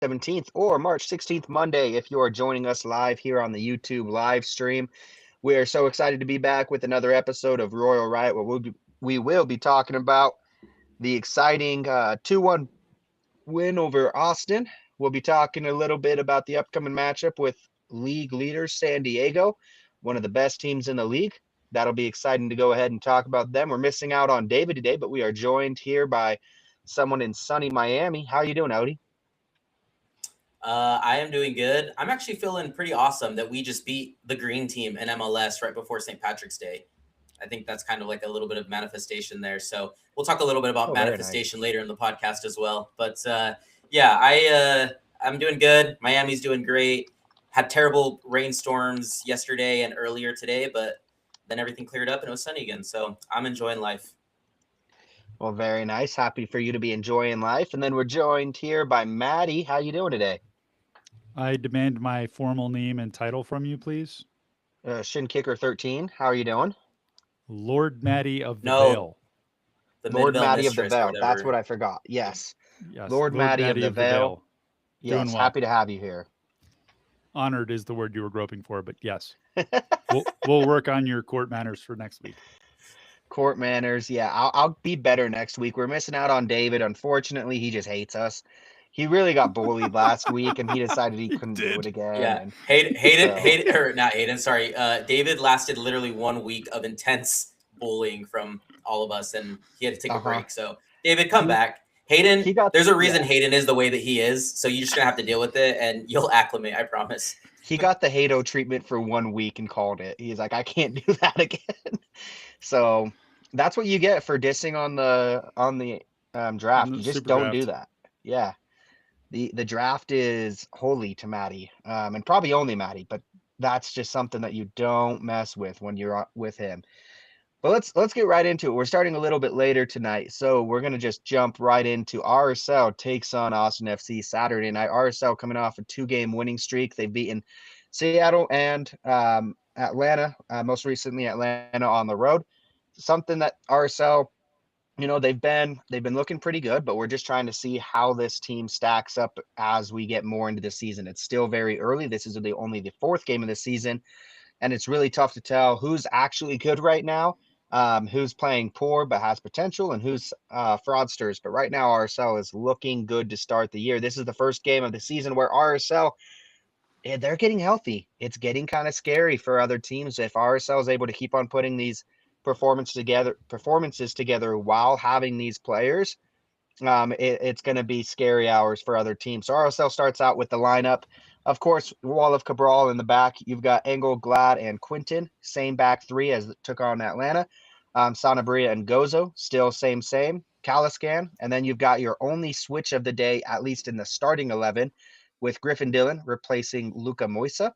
17th or March 16th, Monday, if you are joining us live here on the YouTube live stream. We are so excited to be back with another episode of Royal Riot, where we will be talking about the exciting 2-1 win over Austin. We'll be talking a little bit about the upcoming matchup with league leaders San Diego, one of the best teams in the league. That'll be exciting to go ahead and talk about them. We're missing out on David today, but we are joined here by someone in sunny Miami. How are you doing, Odie? I am doing good. I'm actually feeling pretty awesome that we just beat the green team in MLS right before St. Patrick's Day. I think that's kind of like a little bit of manifestation there. So we'll talk a little bit about Oh, very nice. manifestation later in the podcast as well. But I'm doing good. Miami's doing great. Had terrible rainstorms yesterday and earlier today, but then everything cleared up and it was sunny again. So I'm enjoying life. Well, very nice. Happy for you to be enjoying life. And then we're joined here by Maddie. How you doing today? I demand my formal name and title from you, please. Shin Kicker 13. How are you doing? Lord Maddie of the No, Vale. the Lord Midvale Maddie of the Mistress or Vale. That's whatever. what I forgot. Yes. Yes, Lord Lord Maddie of the Vale. Doing Yes. well. Happy to have you here. Honored is the word you were groping for, but yes. We'll work on your court manners for next week. Court manners. Yeah, I'll be better next week. We're missing out on David. Unfortunately, he just hates us. He really got bullied last week, and he decided he couldn't do it again. Yeah, And so, Hayden, or not Hayden. Sorry, David lasted literally 1 week of intense bullying from all of us, and he had to take a uh-huh. break. So, David, come He back. Hayden, he got there's a reason yeah. Hayden is the way that he is. So you're just gonna have to deal with it, and you'll acclimate. I promise. He got the Hato treatment for 1 week and called it. He's like, I can't do that again. So that's what you get for dissing on the On draft. the You just super don't do draft. that. Yeah. The draft is holy to Maddie, and probably only Maddie, but that's just something that you don't mess with when you're with him. But let's get right into it. We're starting a little bit later tonight, so we're gonna just jump right into RSL takes on Austin FC Saturday night. RSL coming off a 2-game winning streak. They've beaten Seattle and Atlanta, most recently Atlanta on the road. Something that RSL, they've been looking pretty good, but we're just trying to see how this team stacks up as we get more into the season. It's still very early. This is only the fourth game of the season, and it's really tough to tell who's actually good right now, who's playing poor but has potential, and who's fraudsters. But right now, RSL is looking good to start the year. This is the first game of the season where RSL, they're getting healthy. It's getting kind of scary for other teams if RSL is able to keep on putting these performances together while having these players. It's going to be scary hours for other teams. So RSL starts out with the lineup. Of course, Wall of Cabral in the back. You've got Engel, Glad, and Quinton. Same back three as it took on Atlanta. Sanabria and Gozo, still same. Caliscan. And then you've got your only switch of the day, at least in the starting 11, with Griffin Dillon replacing Luca Moisa.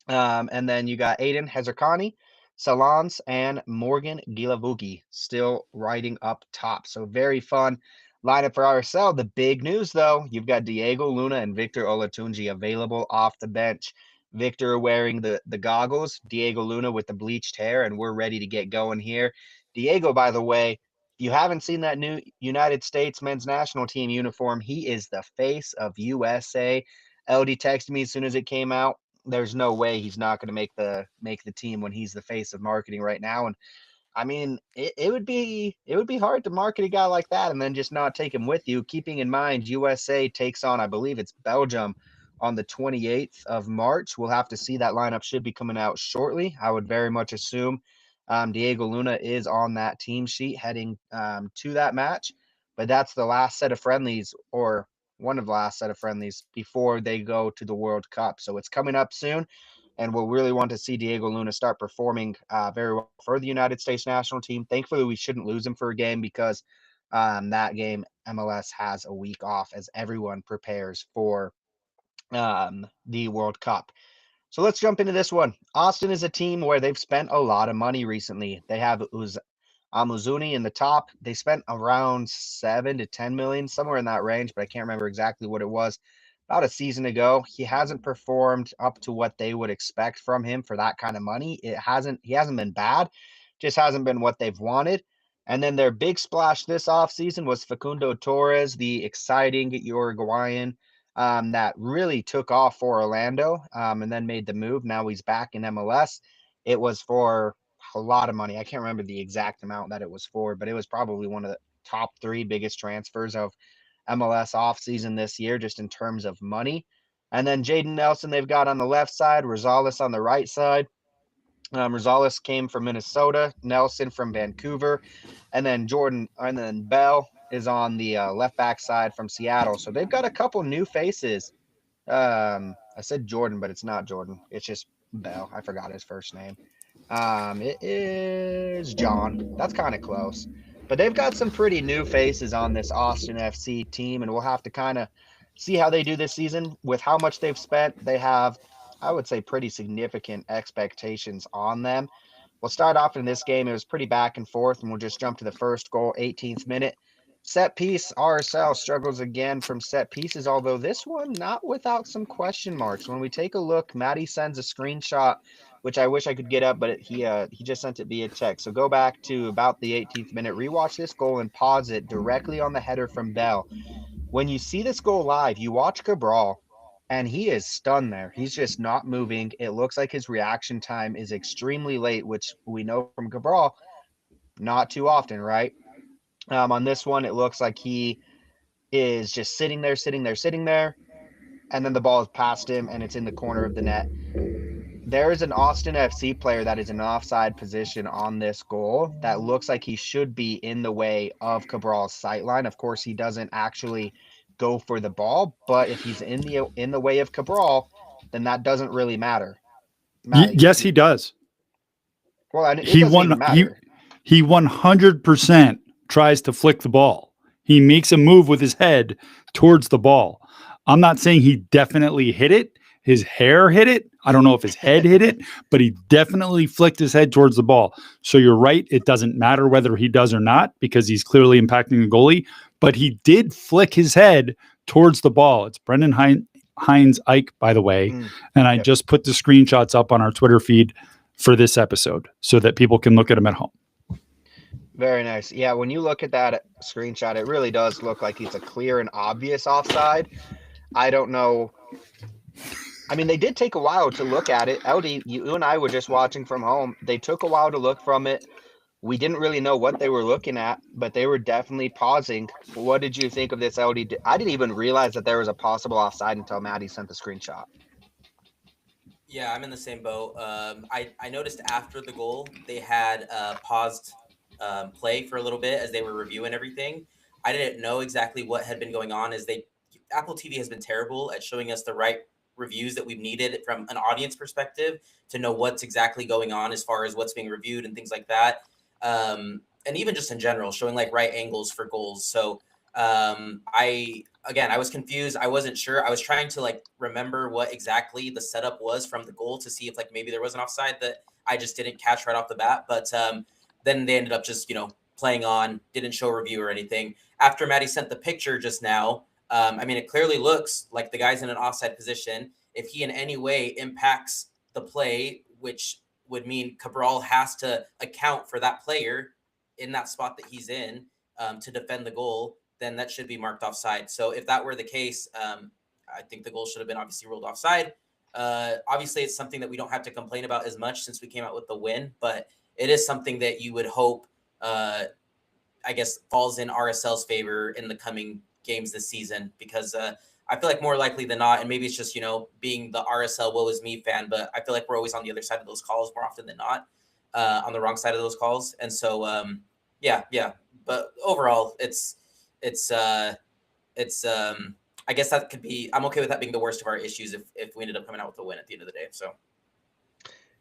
And then you got Aiden Hezerkani, Salons, and Morgan Gilavugi still riding up top. So very fun lineup for RSL. The big news, though, you've got Diego Luna and Victor Olatunji available off the bench. Victor wearing the goggles, Diego Luna with the bleached hair, and we're ready to get going here. Diego, by the way, you haven't seen that new United States men's national team uniform. He is the face of USA. LD texted me as soon as it came out. There's no way he's not going to make the team when he's the face of marketing right now. And I mean, it would be hard to market a guy like that and then just not take him with you. Keeping in mind, USA takes on, I believe it's Belgium on the 28th of March. We'll have to see. That lineup should be coming out shortly. I would very much assume Diego Luna is on that team sheet heading to that match. But that's the last set of friendlies, or one of the last set of friendlies before they go to the World Cup. So it's coming up soon, and we'll really want to see Diego Luna start performing very well for the United States national team. Thankfully, we shouldn't lose him for a game because that game MLS has a week off as everyone prepares for the World Cup. So let's jump into this one. Austin is a team where they've spent a lot of money recently. They have Amuzuni in the top. They spent around 7 to 10 million, somewhere in that range, but I can't remember exactly what it was. About a season ago, he hasn't performed up to what they would expect from him for that kind of money. He hasn't been bad, just hasn't been what they've wanted. And then their big splash this offseason was Facundo Torres, the exciting Uruguayan that really took off for Orlando, and then made the move. Now he's back in MLS. It was for a lot of money. I can't remember the exact amount that it was for, but it was probably one of the top 3 biggest transfers of MLS offseason this year, just in terms of money. And then Jaden Nelson, they've got on the left side, Rosales on the right side. Rosales came from Minnesota, Nelson from Vancouver, and then Bell is on the left back side from Seattle. So they've got a couple new faces. I said Jordan, but it's not Jordan. It's just Bell. I forgot his first name. It is John. That's kind of close. But they've got some pretty new faces on this Austin FC team, and we'll have to kind of see how they do this season with how much they've spent. They have, I would say, pretty significant expectations on them. We'll start off in this game. It was pretty back and forth, and we'll just jump to the first goal, 18th minute. Set piece, RSL struggles again from set pieces, although this one not without some question marks. When we take a look, Maddie sends a screenshot, which I wish I could get up, but he just sent it via text. So go back to about the 18th minute, rewatch this goal, and pause it directly on the header from Bell. When you see this goal live, you watch Cabral, and he is stunned there. He's just not moving. It looks like his reaction time is extremely late, which we know from Cabral, not too often, right? On this one, it looks like he is just sitting there, and then the ball is past him, and it's in the corner of the net. There is an Austin FC player that is in an offside position on this goal that looks like he should be in the way of Cabral's sightline. Of course, he doesn't actually go for the ball, but if he's in the way of Cabral, then that doesn't really matter. Maddie, Yes, he does. Well, it doesn't even matter. He 100% tries to flick the ball. He makes a move with his head towards the ball. I'm not saying he definitely hit it. His hair hit it. I don't know if his head hit it, but he definitely flicked his head towards the ball. So you're right. It doesn't matter whether he does or not because he's clearly impacting the goalie, but he did flick his head towards the ball. It's Brendan Hines Ike, by the way. And I just put the screenshots up on our Twitter feed for this episode so that people can look at them at home. Very nice. Yeah, when you look at that screenshot, it really does look like it's a clear and obvious offside. I don't know. I mean, they did take a while to look at it. LD, you and I were just watching from home. They took a while to look from it. We didn't really know what they were looking at, but they were definitely pausing. What did you think of this, LD? I didn't even realize that there was a possible offside until Maddie sent the screenshot. Yeah, I'm in the same boat. I noticed after the goal, they had paused play for a little bit as they were reviewing everything. I didn't know exactly what had been going on as Apple TV has been terrible at showing us the right reviews that we've needed from an audience perspective to know what's exactly going on as far as what's being reviewed and things like that. And even just in general, showing like right angles for goals. So I was confused. I wasn't sure. I was trying to like remember what exactly the setup was from the goal to see if like maybe there was an offside that I just didn't catch right off the bat. But then they ended up just, playing on, didn't show a review or anything. After Maddie sent the picture just now, it clearly looks like the guy's in an offside position. If he in any way impacts the play, which would mean Cabral has to account for that player in that spot that he's in to defend the goal, then that should be marked offside. So if that were the case, I think the goal should have been obviously ruled offside. Obviously, it's something that we don't have to complain about as much since we came out with the win, but it is something that you would hope, falls in RSL's favor in the coming games this season, because I feel like more likely than not, and maybe it's just, being the RSL woe is me fan, but I feel like we're always on the other side of those calls more often than not, on the wrong side of those calls. And so, but overall, I guess that could be, I'm okay with that being the worst of our issues if we ended up coming out with a win at the end of the day. So.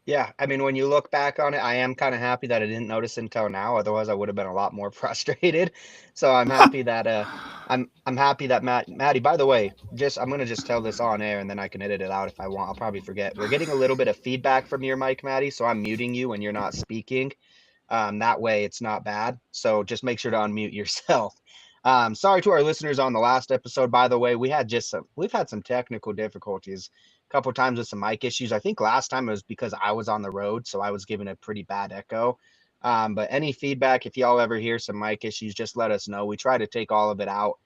Yeah, when you look back on it, I am kind of happy that I didn't notice until now. Otherwise, I would have been a lot more frustrated. So I'm happy that I'm happy that Maddie. By the way, I'm gonna just tell this on air, and then I can edit it out if I want. I'll probably forget. We're getting a little bit of feedback from your mic, Maddie, so I'm muting you when you're not speaking. That way, it's not bad. So just make sure to unmute yourself. Sorry to our listeners on the last episode. By the way, we've had some technical difficulties. Couple times with some mic issues. I think last time it was because I was on the road, so I was given a pretty bad echo. But any feedback, if y'all ever hear some mic issues, just let us know. We try to take all of it out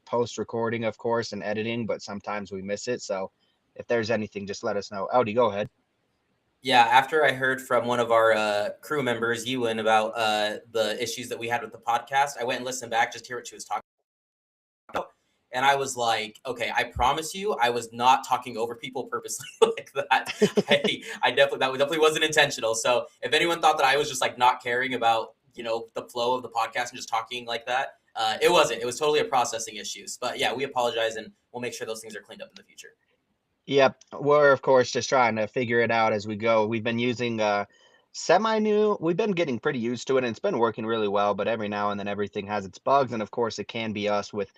post recording, of course, and editing, but sometimes we miss it. So if there's anything, just let us know. Audi, go ahead. Yeah, after I heard from one of our crew members, Ewan, about the issues that we had with the podcast, I went and listened back just to hear what she was talking about. And I was like, okay, I promise you, I was not talking over people purposely like that. I definitely wasn't intentional. So if anyone thought that I was just like not caring about, the flow of the podcast and just talking like that, it wasn't. It was totally a processing issues. But yeah, we apologize and we'll make sure those things are cleaned up in the future. Yep, we're of course just trying to figure it out as we go. We've been using semi-new. We've been getting pretty used to it, and it's been working really well. But every now and then, everything has its bugs, and of course, it can be us with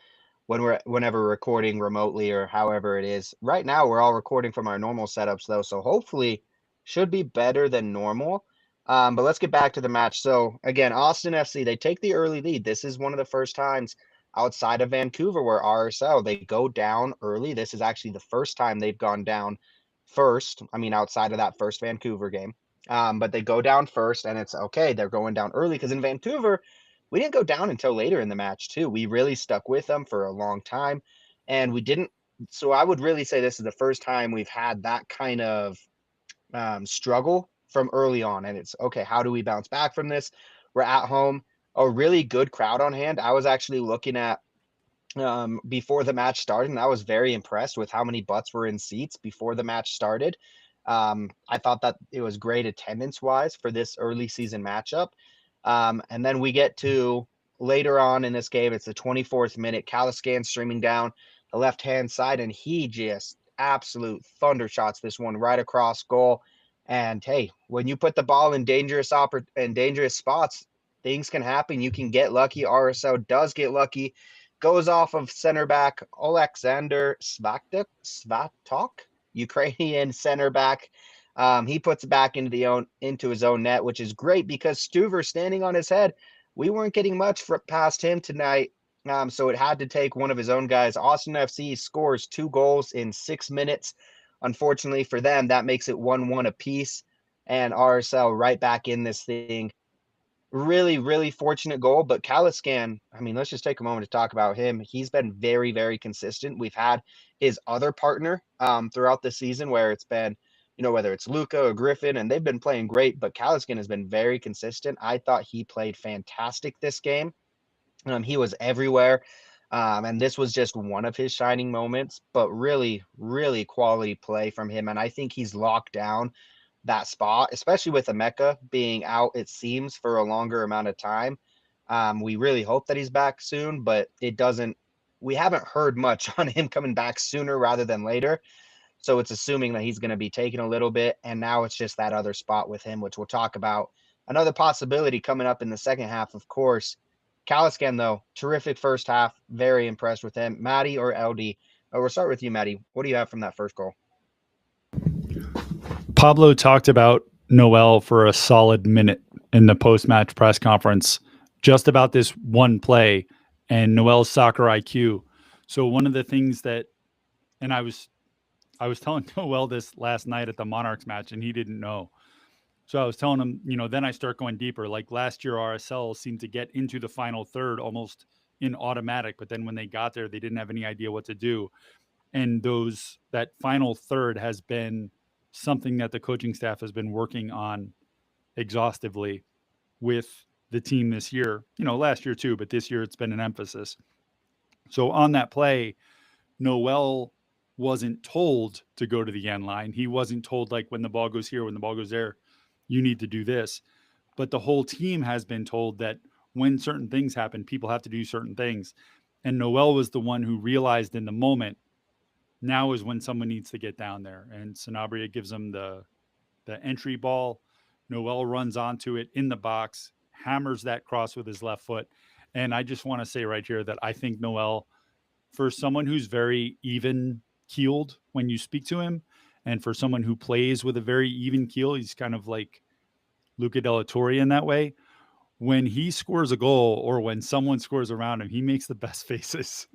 whenever we're recording remotely or however it is. Right now, we're all recording from our normal setups though, so hopefully, should be better than normal. But let's get back to the match. So again, Austin FC, they take the early lead. This is one of the first times outside of Vancouver where RSL they go down early. This is actually the first time they've gone down first. I mean, outside of that first Vancouver game. But they go down first, and it's okay. They're going down early because in Vancouver, we didn't go down until later in the match too. We really stuck with them for a long time, and we didn't. So I would really say this is the first time we've had that kind of struggle from early on. And it's okay, how do we bounce back from this? We're at home, a really good crowd on hand. I was actually looking at before the match started, and I was very impressed with how many butts were in seats before the match started. I thought that it was great attendance wise for this early season matchup. And then we get to later on in this game, it's the 24th minute. Caliscan streaming down the left hand side, and he just absolute thunder shots this one right across goal. And hey, when you put the ball in dangerous spots, things can happen. You can get lucky. RSO does get lucky, goes off of center back Alexander Svatok, Ukrainian center back. He puts it back into his own net, which is great because Stuver standing on his head. We weren't getting much past him tonight, so it had to take one of his own guys. Austin FC scores 2 goals in 6 minutes. Unfortunately for them, that makes it 1-1 apiece, and RSL right back in this thing. Really, really fortunate goal. But Caliscan, I mean, let's just take a moment to talk about him. He's been very, very consistent. We've had his other partner throughout the season where it's been, whether it's Luca or Griffin, and they've been playing great, but Caliscan has been very consistent. I thought he played fantastic this game. He was everywhere. And this was just one of his shining moments, but really, really quality play from him. And I think he's locked down that spot, especially with Emeka being out, it seems, for a longer amount of time. We really hope that he's back soon, but we haven't heard much on him coming back sooner rather than later. So it's assuming that he's going to be taking a little bit. And now it's just that other spot with him, which we'll talk about. Another possibility coming up in the second half, of course. Caliscan, though, terrific first half. Very impressed with him. Maddie or LD? We'll start with you, Maddie. What do you have from that first goal? Pablo talked about Noel for a solid minute in the post-match press conference just about this one play and Noel's soccer IQ. So one of the things that, and I was telling Noel this last night at the Monarchs match, and he didn't know. So I was telling him, then I start going deeper. Like last year, RSL seemed to get into the final third almost in automatic, but then when they got there, they didn't have any idea what to do. And that final third has been something that the coaching staff has been working on exhaustively with the team this year, last year too, but this year it's been an emphasis. So on that play, Noel wasn't told to go to the end line. He wasn't told, like, when the ball goes here, when the ball goes there, you need to do this. But the whole team has been told that when certain things happen, people have to do certain things. And Noel was the one who realized in the moment, now is when someone needs to get down there. And Sanabria gives him the entry ball. Noel runs onto it in the box, hammers that cross with his left foot. And I just want to say right here that I think Noel, for someone who's very even keeled when you speak to him, and for someone who plays with a very even keel, he's kind of like Luca Della Torre in that way. When he scores a goal or when someone scores around him, he makes the best faces.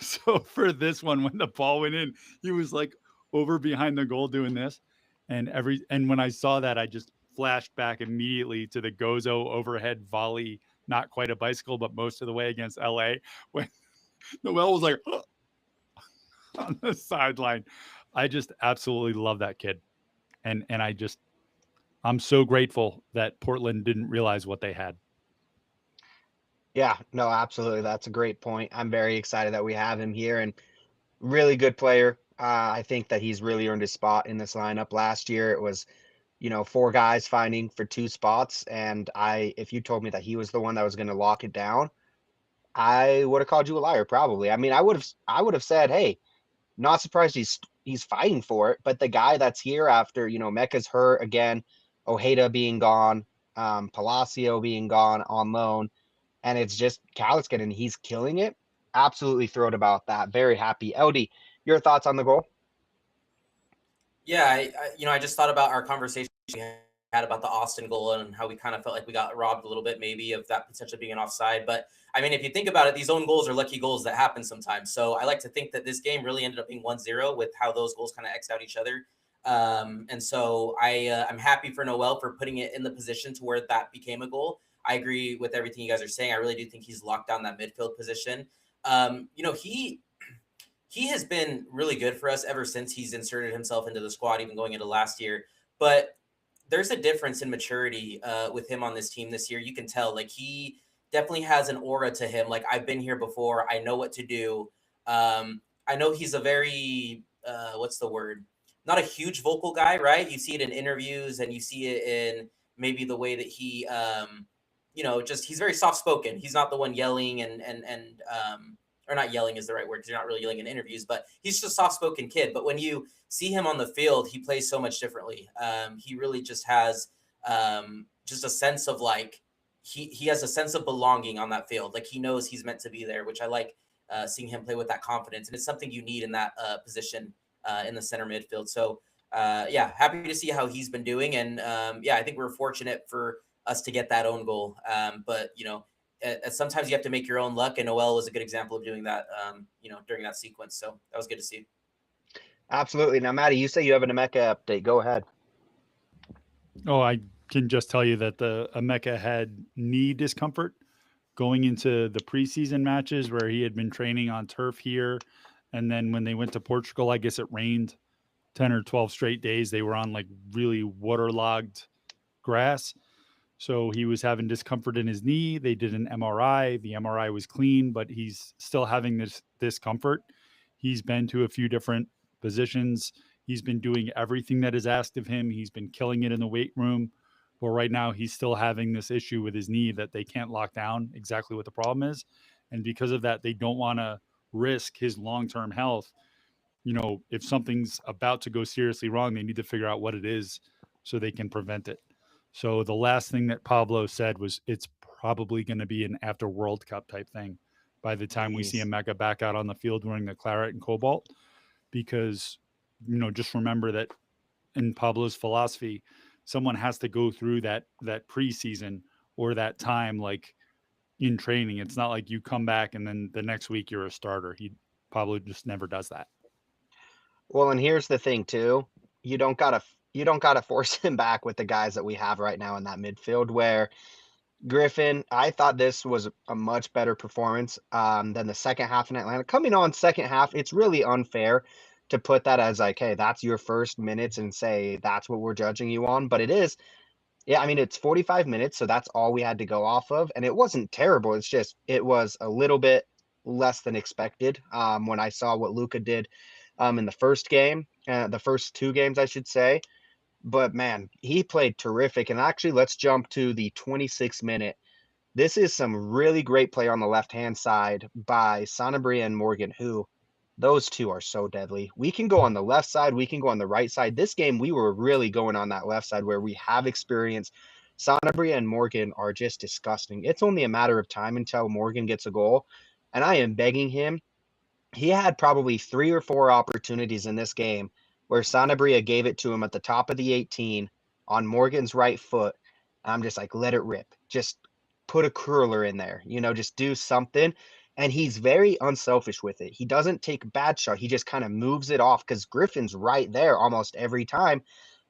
So for this one, when the ball went in, he was like over behind the goal doing this. And when I saw that, I just flashed back immediately to the Gozo overhead volley, not quite a bicycle, but most of the way against LA, when Noel was like on the sideline. I just absolutely love that kid. And I'm so grateful that Portland didn't realize what they had. Yeah, no, absolutely. That's a great point. I'm very excited that we have him here and really good player. I think that he's really earned his spot in this lineup. Last year, it was, four guys fighting for two spots. And if you told me that he was the one that was going to lock it down, I would have called you a liar, probably. I mean, I would have said, hey, not surprised he's fighting for it. But the guy that's here after, Mecca's hurt again, Ojeda being gone, Palacio being gone on loan, and it's just Kaliskin, and he's killing it. Absolutely thrilled about that. Very happy. LD, your thoughts on the goal? Yeah, I just thought about our conversation we had about the Austin goal and how we kind of felt like we got robbed a little bit, maybe, of that potentially being an offside. But I mean, if you think about it, these own goals are lucky goals that happen sometimes. So I like to think that this game really ended up being 1-0 with how those goals kind of X'd out each other. And so I'm happy for Noel for putting it in the position to where that became a goal. I agree with everything you guys are saying. I really do think he's locked down that midfield position. He has been really good for us ever since he's inserted himself into the squad, even going into last year. But there's a difference in maturity with him on this team this year. You can tell, like, he definitely has an aura to him. Like, I've been here before. I know what to do. I know he's a very, what's the word? Not a huge vocal guy, right? You see it in interviews and you see it in maybe the way that he, just he's very soft spoken. He's not the one yelling or not yelling is the right word because you're not really yelling in interviews, but he's just a soft-spoken kid. But when you see him on the field, he plays so much differently. He really just has just a sense of like he has a sense of belonging on that field. Like he knows he's meant to be there, which I like seeing him play with that confidence. And it's something you need in that position in the center midfield. So happy to see how he's been doing. And I think we're fortunate for us to get that own goal. But sometimes you have to make your own luck, and Noel was a good example of doing that, during that sequence. So that was good to see. Absolutely. Now, Maddie, you say you have an Emeka update. Go ahead. Oh, I can just tell you that the Emeka had knee discomfort going into the preseason matches where he had been training on turf here. And then when they went to Portugal, I guess it rained 10 or 12 straight days. They were on like really waterlogged grass. So he was having discomfort in his knee. They did an MRI. The MRI was clean, but he's still having this discomfort. He's been to a few different positions. He's been doing everything that is asked of him. He's been killing it in the weight room. But right now he's still having this issue with his knee that they can't lock down exactly what the problem is. And because of that, they don't want to risk his long-term health. If something's about to go seriously wrong, they need to figure out what it is so they can prevent it. So the last thing that Pablo said was it's probably going to be an after World Cup type thing by the time we see Emeka back out on the field wearing the claret and cobalt, because, just remember that in Pablo's philosophy, someone has to go through that preseason or that time, like in training. It's not like you come back and then the next week you're a starter. Pablo just never does that. Well, and here's the thing too. You don't gotta force him back with the guys that we have right now in that midfield where Griffin, I thought this was a much better performance than the second half in Atlanta. Coming on second half, it's really unfair to put that as like, hey, that's your first minutes and say that's what we're judging you on. But it is, yeah, I mean, it's 45 minutes, so that's all we had to go off of. And it wasn't terrible. It's just, it was a little bit less than expected when I saw what Luka did in the first game, the first two games, I should say. But man, he played terrific. And actually, let's jump to the 26th minute. This is some really great play on the left-hand side by Sanabria and Morgan, who those two are so deadly. We can go on the left side. We can go on the right side. This game, we were really going on that left side where we have experience. Sanabria and Morgan are just disgusting. It's only a matter of time until Morgan gets a goal. And I am begging him. He had probably 3 or 4 opportunities in this game where Sanabria gave it to him at the top of the 18 on Morgan's right foot. And I'm just like, let it rip. Just put a curler in there, just do something. And he's very unselfish with it. He doesn't take a bad shot. He just kind of moves it off because Griffin's right there almost every time.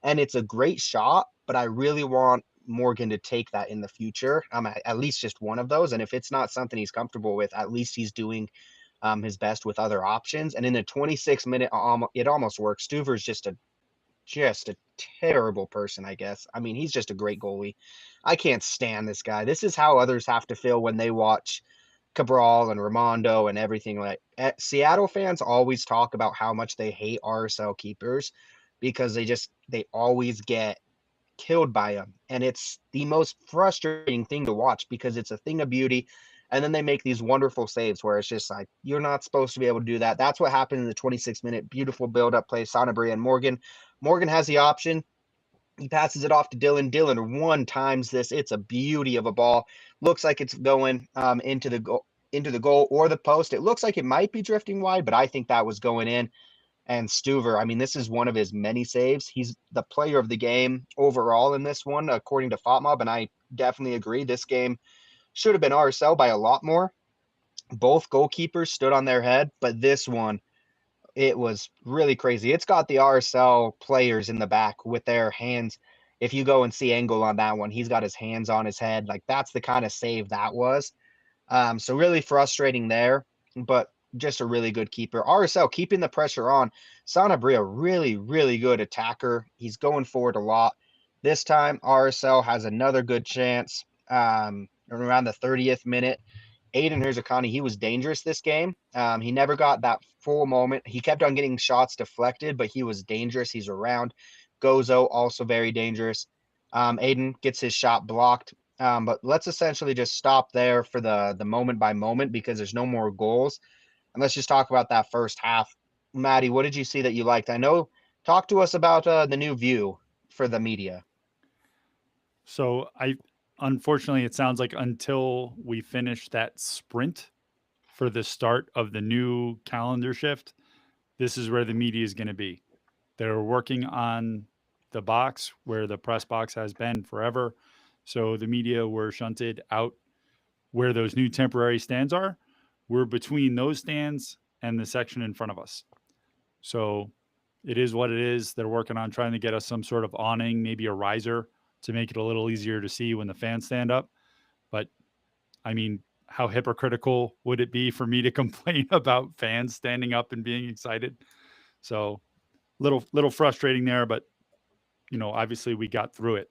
And it's a great shot, but I really want Morgan to take that in the future. At least just one of those. And if it's not something he's comfortable with, at least he's doing his best with other options. And in the 26-minute, it almost works. Stuver's just a terrible person, I guess. I mean, he's just a great goalie. I can't stand this guy. This is how others have to feel when they watch Cabral and Ramondo and everything. Seattle fans always talk about how much they hate RSL keepers because they always get killed by them. And it's the most frustrating thing to watch because it's a thing of beauty. And then they make these wonderful saves where it's just like, you're not supposed to be able to do that. That's what happened in the 26-minute beautiful build-up play. Sanabria and Morgan. Morgan has the option. He passes it off to Dylan. Dylan one times this. It's a beauty of a ball. Looks like it's going into the goal or the post. It looks like it might be drifting wide, but I think that was going in. And Stuver, I mean, this is one of his many saves. He's the player of the game overall in this one, according to FOTMob, and I definitely agree. This game should have been RSL by a lot more. Both goalkeepers stood on their head, but this one, it was really crazy. It's got the RSL players in the back with their hands. If you go and see angle on that one, he's got his hands on his head. Like, that's the kind of save that was. So really frustrating there, but just a really good keeper. RSL keeping the pressure on. Sanabria, really, really good attacker. He's going forward a lot. This time, RSL has another good chance around the 30th minute. Aiden Herzakani, he was dangerous this game. He never got that full moment. He kept on getting shots deflected, but he was dangerous. He's around. Gozo, also very dangerous. Aiden gets his shot blocked. But let's essentially just stop there for the moment by moment because there's no more goals. And let's just talk about that first half. Maddie, what did you see that you liked? Talk to us about the new view for the media. So unfortunately, it sounds like until we finish that sprint for the start of the new calendar shift, this is where the media is going to be. They're working on the box where the press box has been forever. So the media were shunted out where those new temporary stands are. We're between those stands and the section in front of us. So it is what it is. They're working on trying to get us some sort of awning, maybe a riser to make it a little easier to see when the fans stand up. But I mean, how hypocritical would it be for me to complain about fans standing up and being excited? So little frustrating there, but obviously we got through it.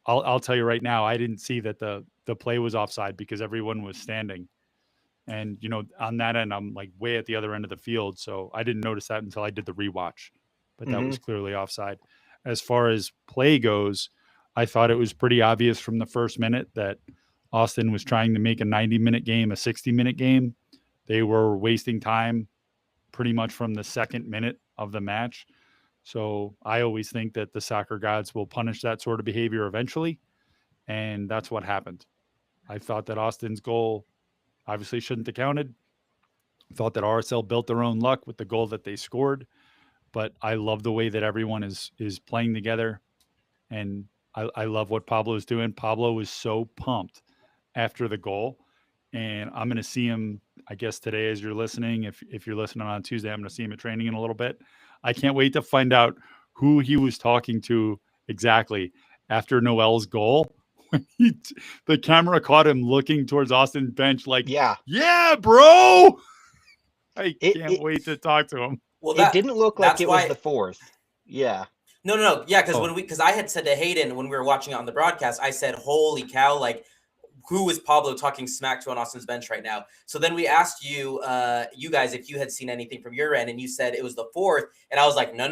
I'll tell you right now, I didn't see that the play was offside because everyone was standing. And, on that end, I'm like way at the other end of the field. So I didn't notice that until I did the rewatch, but that was clearly offside. As far as play goes, I thought it was pretty obvious from the first minute that Austin was trying to make a 90-minute game a 60-minute game. They were wasting time pretty much from the second minute of the match. So I always think that the soccer gods will punish that sort of behavior eventually. And that's what happened. I thought that Austin's goal obviously shouldn't have counted. Thought that RSL built their own luck with the goal that they scored. But I love the way that everyone is playing together. And I love what Pablo is doing. Pablo was so pumped after the goal. And I'm going to see him, I guess, today as you're listening. If you're listening on Tuesday, I'm going to see him at training in a little bit. I can't wait to find out who he was talking to exactly after Noel's goal. When the camera caught him looking towards Austin's bench like, yeah, bro. I can't wait to talk to him. Well, it didn't look like it was the fourth. Yeah. No. Yeah, because I had said to Hayden when we were watching it on the broadcast, I said, holy cow, like, who is Pablo talking smack to on Austin's bench right now? So then we asked you guys, if you had seen anything from your end, and you said it was the fourth. And I was like, no.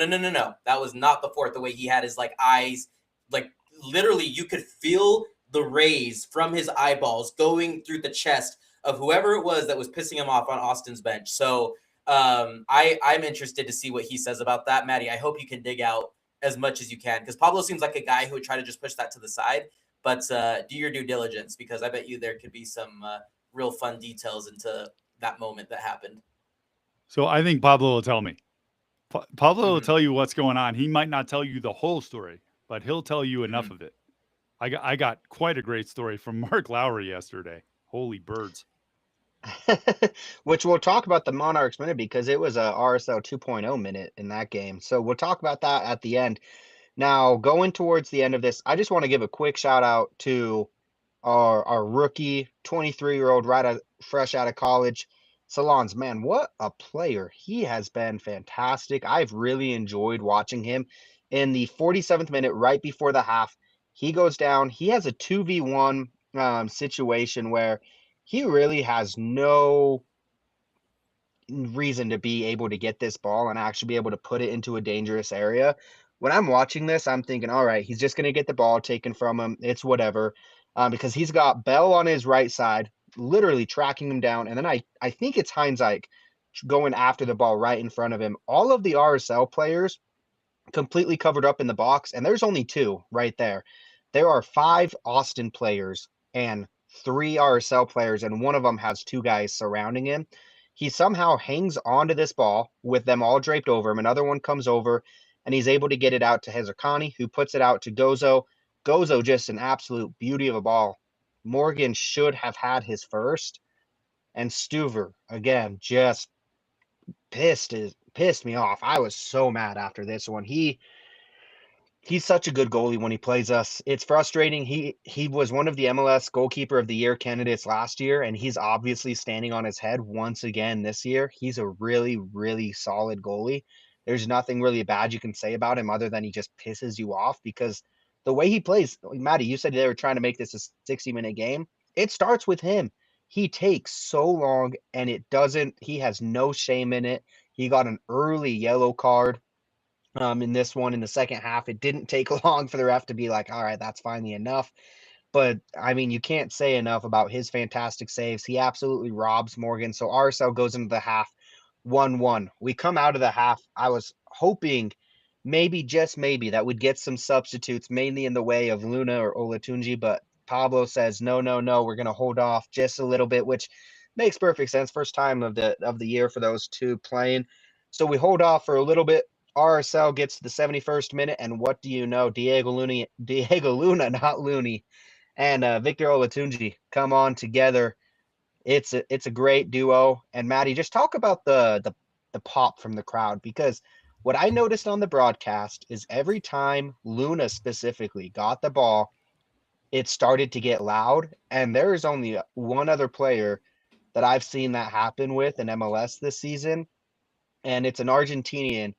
That was not the fourth. The way he had his like eyes, like literally you could feel the rays from his eyeballs going through the chest of whoever it was that was pissing him off on Austin's bench. So I'm interested to see what he says about that. Maddie, I hope you can dig out as much as you can, because Pablo seems like a guy who would try to just push that to the side. But do your due diligence, because I bet you there could be some real fun details into that moment that happened. So I think Pablo will tell me. Pablo will tell you what's going on. He might not tell you the whole story, but he'll tell you enough of it. I got quite a great story from Mark Lowry yesterday. Holy birds. Which we'll talk about the Monarchs minute because it was a RSL 2.0 minute in that game. So we'll talk about that at the end. Now, going towards the end of this, I just want to give a quick shout out to our rookie, 23-year-old, fresh out of college, Salons, man, what a player. He has been fantastic. I've really enjoyed watching him. In the 47th minute, right before the half, he goes down. He has a 2v1 situation where he really has no reason to be able to get this ball and actually be able to put it into a dangerous area. When I'm watching this, I'm thinking, all right, he's just going to get the ball taken from him. It's whatever. Because he's got Bell on his right side, literally tracking him down. And then I think it's Heinzike going after the ball right in front of him. All of the RSL players completely covered up in the box, and there's only two right there. There are five Austin players and three RSL players, and one of them has two guys surrounding him. He somehow hangs onto this ball with them all draped over him. Another one comes over, and he's able to get it out to Hezekani, who puts it out to Gozo. Gozo, just an absolute beauty of a ball. Morgan should have had his first, and Stuver, again, just pissed me off. I was so mad after this one. He's such a good goalie when he plays us. It's frustrating. He was one of the MLS goalkeeper of the year candidates last year, and he's obviously standing on his head once again this year. He's a really, really solid goalie. There's nothing really bad you can say about him other than he just pisses you off because the way he plays, Maddie, you said they were trying to make this a 60-minute game. It starts with him. He takes so long and he has no shame in it. He got an early yellow card in this one in the second half. It didn't take long for the ref to be like, all right, that's finally enough. But I mean, you can't say enough about his fantastic saves. He absolutely robs Morgan. So RSL goes into the half 1-1. We come out of the half. I was hoping maybe, just maybe, that we'd get some substitutes, mainly in the way of Luna or Olatunji. But Pablo says, no, no, no, we're going to hold off just a little bit, which makes perfect sense. First time of the year for those two playing. So we hold off for a little bit. RSL gets to the 71st minute, and what do you know? Diego Luna, not Looney, and Victor Olatunji come on together. It's a great duo. And Maddie, just talk about the pop from the crowd, because what I noticed on the broadcast is every time Luna specifically got the ball, it started to get loud. And there is only one other player that I've seen that happen with in MLS this season, and it's an Argentinian.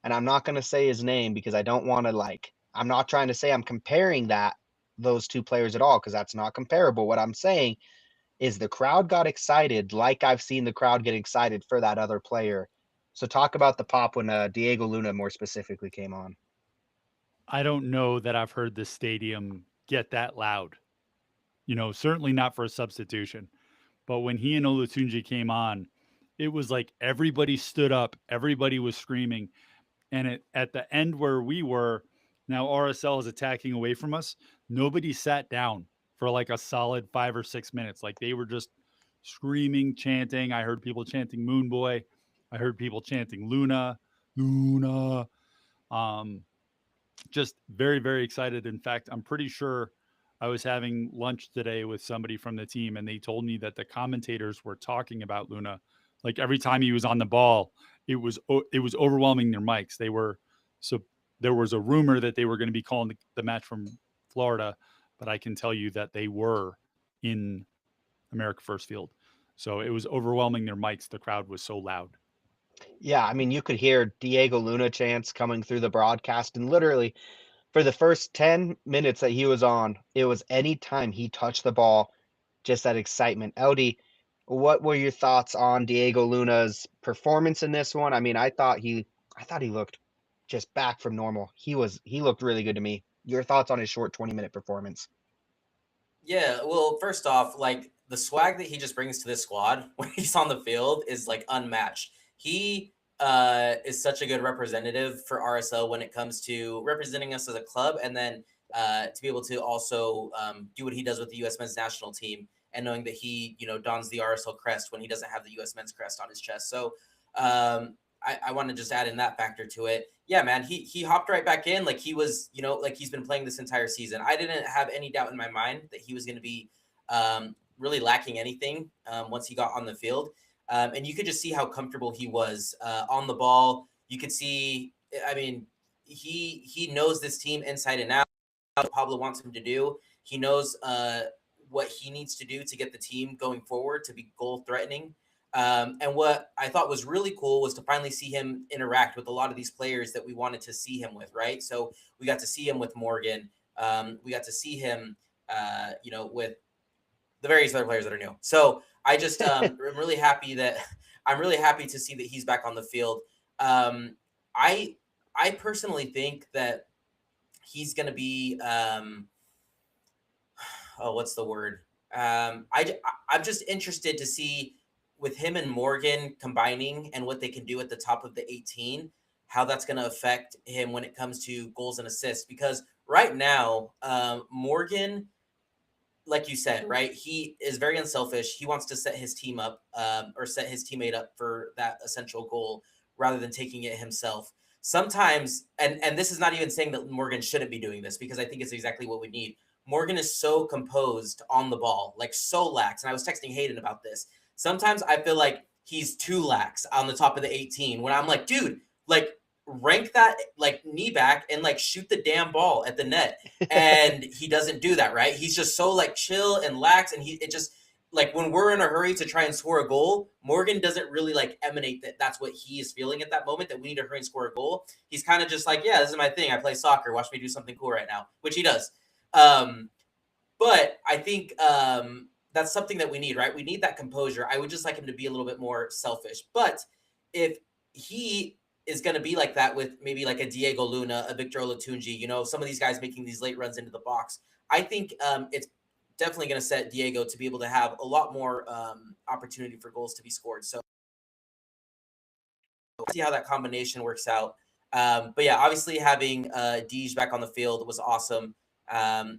And I'm not going to say his name because I don't want to, I'm not trying to say I'm comparing those two players at all, because that's not comparable. What I'm saying is the crowd got excited like I've seen the crowd get excited for that other player. So talk about the pop when Diego Luna more specifically came on. I don't know that I've heard the stadium get that loud. Certainly not for a substitution. But when he and Olatunji came on, it was like everybody stood up, everybody was screaming. And at the end where we were, now RSL is attacking away from us. Nobody sat down for like a solid 5 or 6 minutes. Like they were just screaming, chanting. I heard people chanting Moon Boy. I heard people chanting Luna, Luna. Um, just very, very excited. In fact, I'm pretty sure I was having lunch today with somebody from the team, and they told me that the commentators were talking about Luna. Like every time he was on the ball, it was overwhelming their mics. So there was a rumor that they were going to be calling the match from Florida, but I can tell you that they were in America First Field. So it was overwhelming their mics. The crowd was so loud. Yeah, I mean, you could hear Diego Luna chants coming through the broadcast, and literally for the first 10 minutes that he was on, it was any time he touched the ball, just that excitement. LD, what were your thoughts on Diego Luna's performance in this one? I mean, I thought he looked just back from normal. He looked really good to me. Your thoughts on his short 20-minute performance? Yeah, well, first off, like the swag that he just brings to this squad when he's on the field is like unmatched. He is such a good representative for RSL when it comes to representing us as a club, and then to be able to also do what he does with the U.S. men's national team, and knowing that he, dons the RSL crest when he doesn't have the U.S. men's crest on his chest. So I want to just add in that factor to it. Yeah, man, he hopped right back in like he was, like he's been playing this entire season. I didn't have any doubt in my mind that he was going to be really lacking anything once he got on the field. And you could just see how comfortable he was on the ball. You could see, I mean, he knows this team inside and out. What Pablo wants him to do. He knows what he needs to do to get the team going forward to be goal threatening. And what I thought was really cool was to finally see him interact with a lot of these players that we wanted to see him with, right? So we got to see him with Morgan. We got to see him, with the various other players that are new. So I just I'm really happy to see that he's back on the field. I personally think that he's going to be what's the word? I'm just interested to see with him and Morgan combining and what they can do at the top of the 18, how that's going to affect him when it comes to goals and assists. Because right now, Morgan, like you said, right, he is very unselfish. He wants to set his team up or set his teammate up for that essential goal rather than taking it himself. Sometimes, and this is not even saying that Morgan shouldn't be doing this, because I think it's exactly what we need. Morgan is so composed on the ball, like so lax. And I was texting Hayden about this. Sometimes I feel like he's too lax on the top of the 18 when I'm like, dude, like rank that like knee back and like shoot the damn ball at the net. And he doesn't do that, right? He's just so like chill and lax. And it just like when we're in a hurry to try and score a goal, Morgan doesn't really like emanate that that's what he is feeling at that moment, that we need to hurry and score a goal. He's kind of just like, yeah, this is my thing. I play soccer. Watch me do something cool right now, which he does. But I think that's something that we need, right? We need that composure. I would just like him to be a little bit more selfish. But if he is going to be like that with maybe like a Diego Luna, a Victor Olatunji, some of these guys making these late runs into the box, I think it's definitely going to set Diego to be able to have a lot more opportunity for goals to be scored. So we'll see how that combination works out. But yeah, obviously having Deej back on the field was awesome.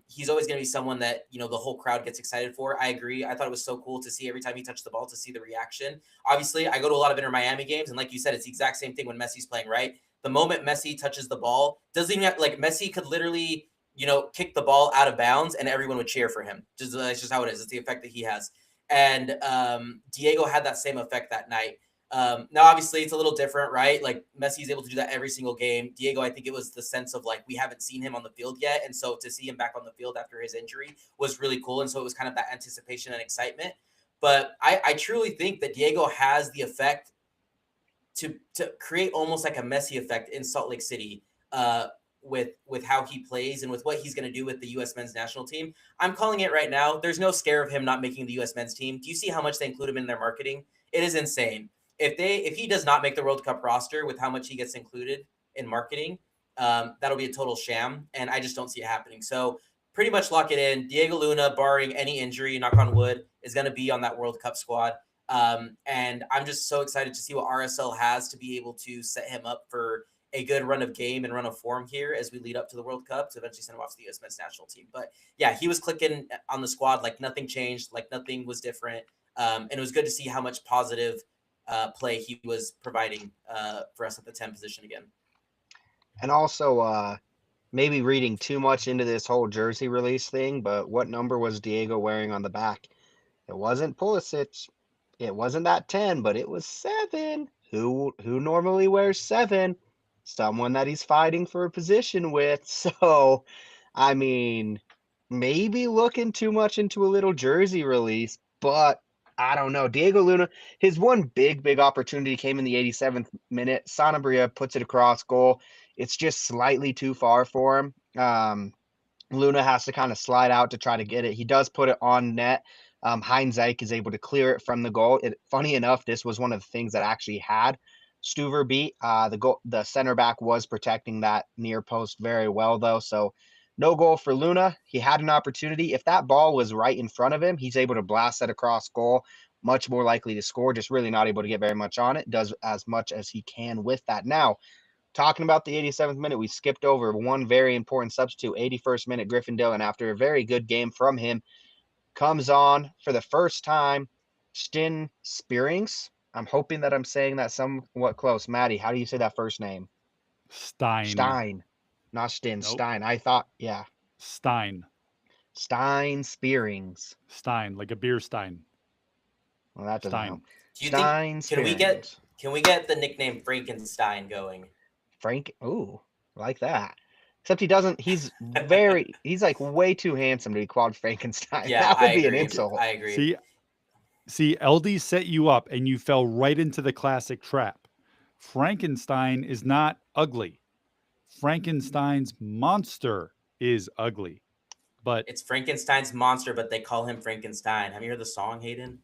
He's always going to be someone that, the whole crowd gets excited for. I agree. I thought it was so cool to see every time he touched the ball, to see the reaction. Obviously, I go to a lot of Inter Miami games, and like you said, it's the exact same thing when Messi's playing, right? The moment Messi touches the ball, doesn't even have, like Messi could literally, kick the ball out of bounds and everyone would cheer for him. That's just how it is. It's the effect that he has. And Diego had that same effect that night. Now, obviously, it's a little different, right? Like Messi is able to do that every single game. Diego, I think it was the sense of like we haven't seen him on the field yet, and so to see him back on the field after his injury was really cool. And so it was kind of that anticipation and excitement. But I truly think that Diego has the effect to create almost like a Messi effect in Salt Lake City with how he plays and with what he's going to do with the U.S. men's national team. I'm calling it right now. There's no scare of him not making the U.S. men's team. Do you see how much they include him in their marketing? It is insane. If he does not make the World Cup roster with how much he gets included in marketing, that'll be a total sham, and I just don't see it happening. So pretty much lock it in. Diego Luna, barring any injury, knock on wood, is going to be on that World Cup squad. And I'm just so excited to see what RSL has to be able to set him up for a good run of game and run of form here as we lead up to the World Cup to eventually send him off to the U.S. men's national team. But yeah, he was clicking on the squad like nothing changed, like nothing was different. And it was good to see how much positive play he was providing for us at the 10 position again. And also, maybe reading too much into this whole jersey release thing, but what number was Diego wearing on the back? It wasn't Pulisic. It wasn't that 10, but it was 7. Who normally wears 7? Someone that he's fighting for a position with. So, I mean, maybe looking too much into a little jersey release, but I don't know. Diego Luna, his one big opportunity came in the 87th minute. Sanabria puts it across goal. It's just slightly too far for him. Luna has to kind of slide out to try to get it. He does put it on net. Heinz Eich is able to clear it from the goal. Funny enough, this was one of the things that actually had Stuver beat. The center back was protecting that near post very well, though. So no goal for Luna. He had an opportunity. If that ball was right in front of him, he's able to blast that across goal. Much more likely to score, just really not able to get very much on it. Does as much as he can with that. Now, talking about the 87th minute, we skipped over one very important substitute, 81st minute, Griffin Dillon, after a very good game from him, comes on for the first time, Stin Spearings. I'm hoping that I'm saying that somewhat close. Maddie, how do you say that first name? Stein. Not Stin, Nope. Stein. I thought, yeah. Stein, Spearings. Stein, like a beer stein. Well, that doesn't Stein. help. Do you Stein think can we get the nickname Frankenstein going? Frank, ooh, like that. Except he doesn't. He's like way too handsome to be called Frankenstein. Yeah, That would I be an agree. insult. I agree. See, See, LD set you up and you fell right into the classic trap. Frankenstein is not ugly. Frankenstein's monster is ugly. But It's Frankenstein's monster, but they call him Frankenstein. Have you heard the song, Hayden?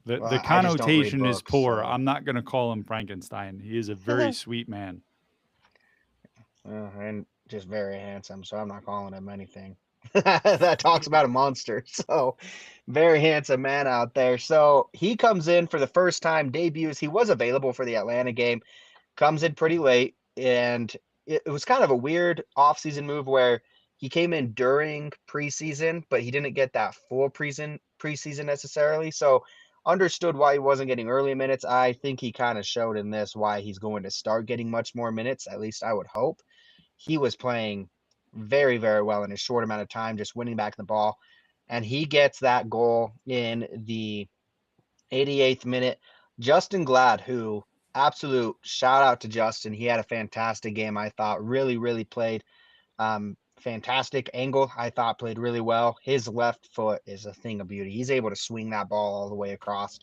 the I just don't read connotation is books, poor. so I'm not going to call him Frankenstein. He is a very sweet man. and just very handsome. So I'm not calling him anything that talks about a monster. So very handsome man out there. So he comes in for the first time, debuts. He was available for the Atlanta game, comes in pretty late, and it was kind of a weird offseason move where he came in during preseason, but he didn't get that full preseason necessarily. So understood why he wasn't getting early minutes. I think he kind of showed in this why he's going to start getting much more minutes. At least I would hope. He was playing very, very well in a short amount of time, just winning back the ball. And he gets that goal in the 88th minute. Justin Glad, who absolute shout out to Justin. He had a fantastic game, I thought. Really, really played fantastic angle. I thought played really well. His left foot is a thing of beauty. He's able to swing that ball all the way across.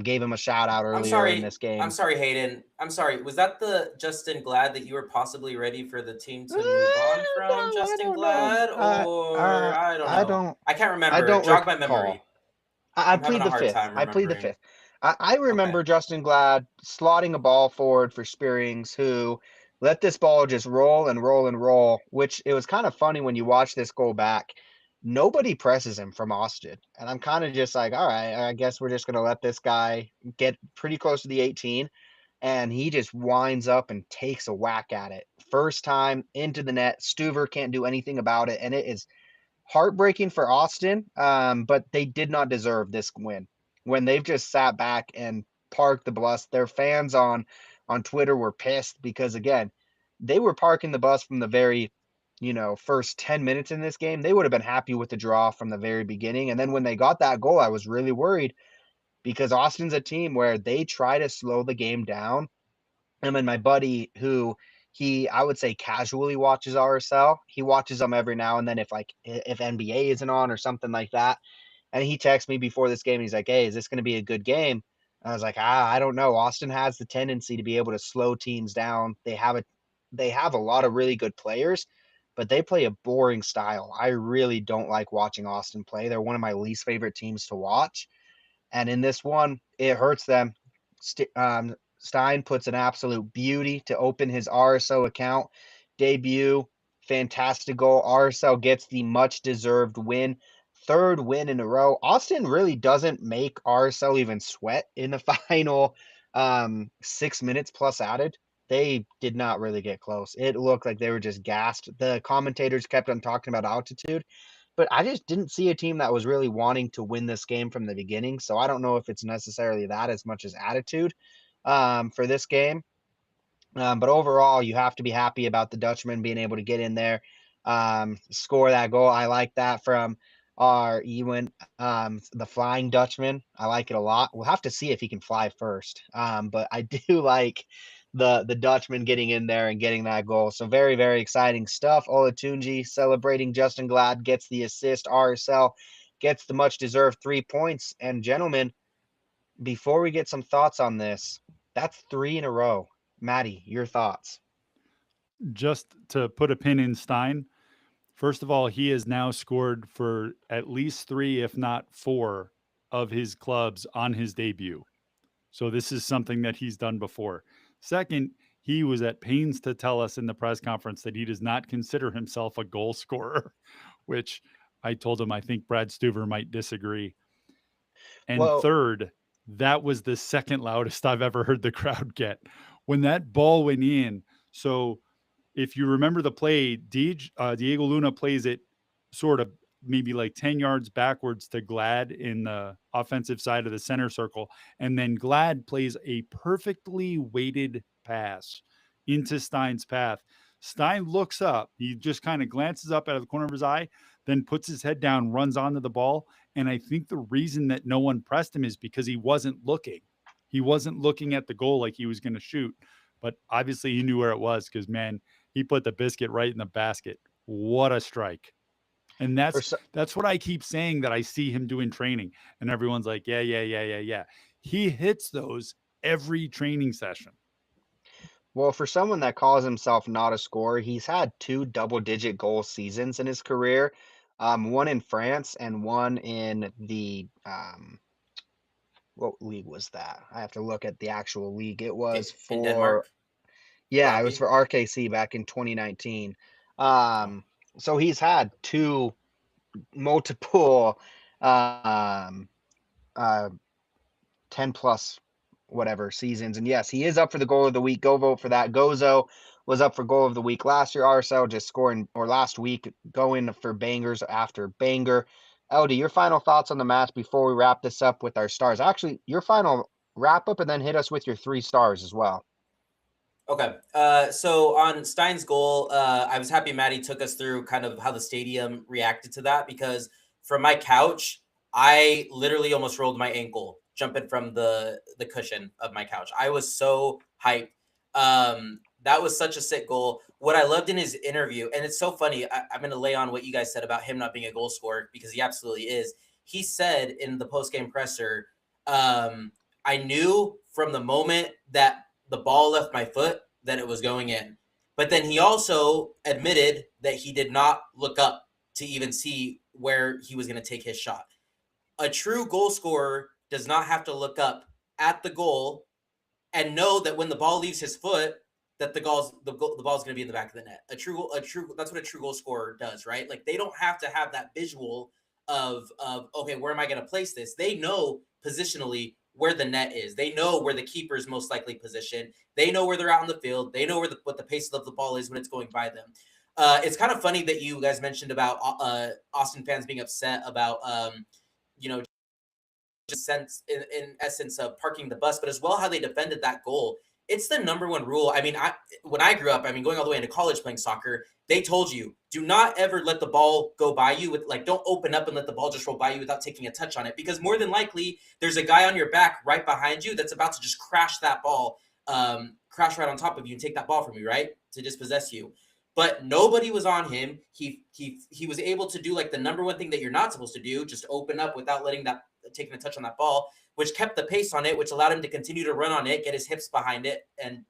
Gave him a shout out I'm earlier in sorry. this game. I'm sorry, Hayden. I'm sorry. Was that the Justin Glad that you were possibly ready for the team to move on from, No, I Justin don't know. Glad? Or I don't I know. don't. I can't I remember. don't Jog my recall. memory. I I'm having plead a the hard fifth. time I plead the remembering. fifth. I Okay. remember Justin Glad slotting a ball forward for Spearings, who let this ball just roll and roll and roll, which it was kind of funny when you watch this goal back. Nobody presses him from Austin. And I'm kind of just like, all right, I guess we're just going to let this guy get pretty close to the 18. And he just winds up and takes a whack at it. First time into the net. Stuver can't do anything about it. And it is heartbreaking for Austin, but they did not deserve this win. When they've just sat back and parked the bus, their fans on Twitter were pissed because again, they were parking the bus from the very, first 10 minutes in this game. They would have been happy with the draw from the very beginning. And then when they got that goal, I was really worried because Austin's a team where they try to slow the game down. And then my buddy who I would say casually watches RSL. He watches them every now and then if NBA isn't on or something like that. And he texts me before this game. He's like, "Hey, is this going to be a good game?" And I was like, I don't know. Austin has the tendency to be able to slow teams down. They have a lot of really good players, but they play a boring style. I really don't like watching Austin play. They're one of my least favorite teams to watch. And in this one, it hurts them. Stein puts an absolute beauty to open his RSO account debut. Fantastic goal. RSL gets the much deserved win. Third win in a row. Austin really doesn't make RSL even sweat in the final 6 minutes plus added. They did not really get close. It looked like they were just gassed. The commentators kept on talking about altitude, but I just didn't see a team that was really wanting to win this game from the beginning. So I don't know if it's necessarily that as much as attitude for this game. But overall, you have to be happy about the Dutchman being able to get in there, score that goal. I like that from our Ewan, the Flying Dutchman. I like it a lot. We'll have to see if he can fly first. But I do like the Dutchman getting in there and getting that goal. So very, very exciting stuff. Olatunji celebrating. Justin Glad gets the assist. RSL gets the much deserved 3 points. And gentlemen, before we get some thoughts on this, that's three in a row. Maddie, your thoughts? Just to put a pin in Stein, first of all, he has now scored for at least three, if not four, of his clubs on his debut. So this is something that he's done before. Second, he was at pains to tell us in the press conference that he does not consider himself a goal scorer, which I told him I think Brad Stuver might disagree. And Well, third, that was the second loudest I've ever heard the crowd get. When that ball went in, so if you remember the play, Diego Luna plays it sort of maybe like 10 yards backwards to Glad in the offensive side of the center circle. And then Glad plays a perfectly weighted pass into Stein's path. Stein looks up. He just kind of glances up out of the corner of his eye, then puts his head down, runs onto the ball. And I think the reason that no one pressed him is because he wasn't looking. He wasn't looking at the goal like he was going to shoot. But obviously he knew where it was because, man, he put the biscuit right in the basket. What a strike. And For so, that's what I keep saying that I see him doing training. And everyone's like, yeah. He hits those every training session. well, for someone that calls himself not a scorer, he's had 2 double-digit goal seasons in his career, one in France and one in the what league was that? I have to look at the actual league. It was In for Denmark, yeah, it was Brøndby. for RKC back in 2019. Oh. So he's had 2 multiple um uh 10 plus whatever seasons. And yes, he is up for the goal of the week. Go vote for that. Gozo was up for goal of the week last year. RSL just scoring, or last week, going for bangers after banger. LD, your final thoughts on the match before we wrap this up with our stars. Actually, your final wrap up and then hit us with your 3 stars as well. Okay. So on Stein's goal, I was happy Maddie took us through kind of how the stadium reacted to that, because from my couch, I literally almost rolled my ankle jumping from the cushion of my couch. I was so hyped. That was such a sick goal. What I loved in his interview, and it's so funny, I'm going to lay on what you guys said about him not being a goal scorer, because he absolutely is. He said in the post-game presser, I knew from the moment that the ball left my foot that it was going in. But then he also admitted that he did not look up to even see where he was going to take his shot. A true goal scorer does not have to look up at the goal and know that when the ball leaves his foot, that the ball's going to be in the back of the net. That's what a true goal scorer does, right? Like, they don't have to have that visual of okay, where am I going to place this? They know positionally where the net is. They know where the keeper is most likely positioned. They know where they're out in the field. They know what the pace of the ball is when it's going by them. It's kind of funny that you guys mentioned about Austin fans being upset about you know, sense in essence of parking the bus, but as well how they defended that goal. It's the number one rule. I mean, when I grew up, I mean, going all the way into college playing soccer, they told you, do not ever let the ball go by you with, like, don't open up and let the ball just roll by you without taking a touch on it, because more than likely there's a guy on your back right behind you that's about to just crash that ball, crash right on top of you and take that ball from you, right, to dispossess you. But nobody was on him. He was able to do, like, the number one thing that you're not supposed to do, just open up without letting that, taking a touch on that ball, which kept the pace on it, which allowed him to continue to run on it, get his hips behind it, and,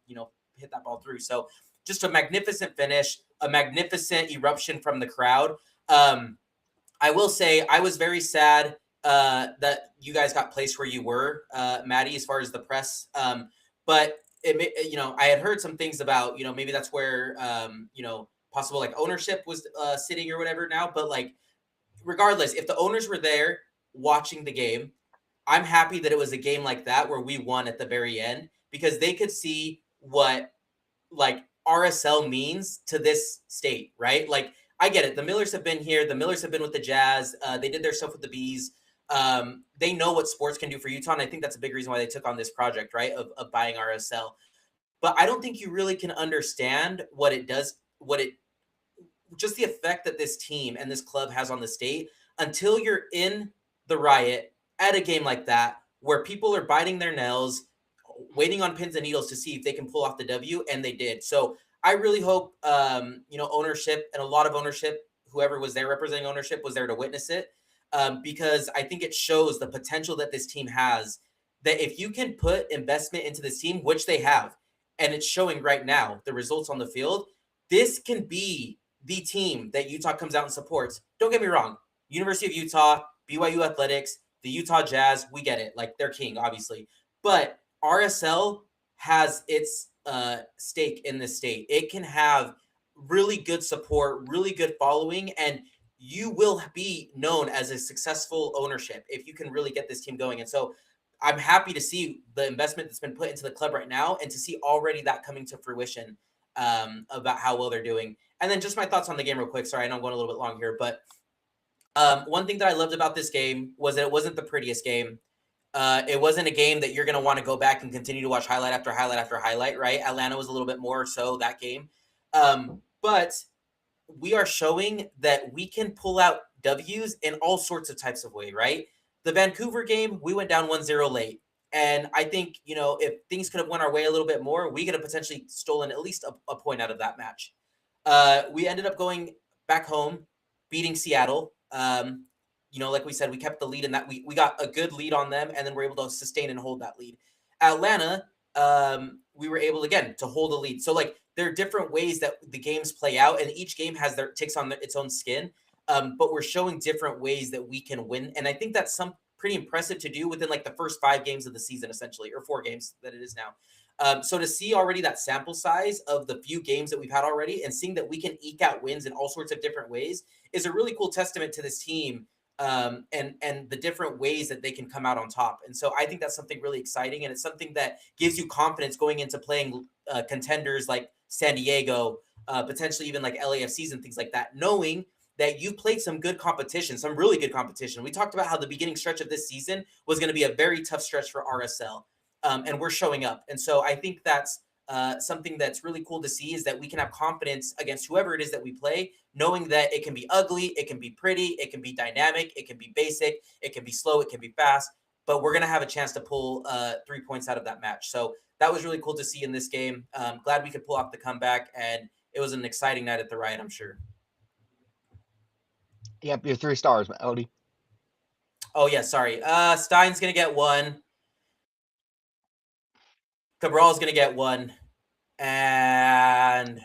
hit that ball through. So just a magnificent finish, a magnificent eruption from the crowd. I will say I was very sad that you guys got placed where you were, Maddie, as far as the press. But I had heard some things about, maybe that's where, possible, like, ownership was sitting or whatever now. But, like, regardless, if the owners were there watching the game, I'm happy that it was a game like that where we won at the very end, because they could see what, like, RSL means to this state, right? Like, I get it. The Millers have been here. The Millers have been with the Jazz. They did their stuff with the Bees. They know what sports can do for Utah, and I think that's a big reason why they took on this project, right, of buying RSL. But I don't think you really can understand what it does, just the effect that this team and this club has on the state, until you're in the riot at a game like that, where people are biting their nails, waiting on pins and needles to see if they can pull off the W, and they did. So I really hope, ownership, and a lot of ownership, whoever was there representing ownership, was there to witness it, because I think it shows the potential that this team has, that if you can put investment into this team, which they have, and it's showing right now, the results on the field, this can be the team that Utah comes out and supports. Don't get me wrong. University of Utah, BYU Athletics, the Utah Jazz, we get it. Like, they're king, obviously. But RSL has its stake in this state. It can have really good support, really good following, and you will be known as a successful ownership if you can really get this team going. And so I'm happy to see the investment that's been put into the club right now, and to see already that coming to fruition, about how well they're doing. And then just my thoughts on the game real quick. Sorry, I know I'm going a little bit long here, but one thing that I loved about this game was that it wasn't the prettiest game. It wasn't a game that you're going to want to go back and continue to watch highlight after highlight after highlight, right? Atlanta was a little bit more so that game. But we are showing that we can pull out W's in all sorts of types of way, right? The Vancouver game, we went down 1-0 late. And I think, if things could have went our way a little bit more, we could have potentially stolen at least a point out of that match. We ended up going back home beating Seattle. Like we said, we kept the lead in that. We got a good lead on them, and then we're able to sustain and hold that lead. Atlanta, we were able again to hold a lead. So like there are different ways that the games play out, and each game takes on its own skin. But we're showing different ways that we can win, and I think that's pretty impressive to do within like the first 5 games of the season, essentially, or 4 games that it is now. So to see already that sample size of the few games that we've had already, and seeing that we can eke out wins in all sorts of different ways, is a really cool testament to this team. And the different ways that they can come out on top. And so I think that's something really exciting, and it's something that gives you confidence going into playing contenders like San Diego, potentially even like LAFCs and things like that, knowing that you've played some good competition, some really good competition. We talked about how the beginning stretch of this season was going to be a very tough stretch for RSL, and we're showing up. And so I think that's something that's really cool to see, is that we can have confidence against whoever it is that we play, knowing that it can be ugly, it can be pretty, it can be dynamic, it can be basic, it can be slow, it can be fast, but we're going to have a chance to pull 3 points out of that match. So that was really cool to see in this game. Glad we could pull off the comeback, and it was an exciting night at the Riot, I'm sure. Yep, your 3 stars, Odie. Oh, yeah, sorry. Stein's going to get 1. Cabral's going to get 1. And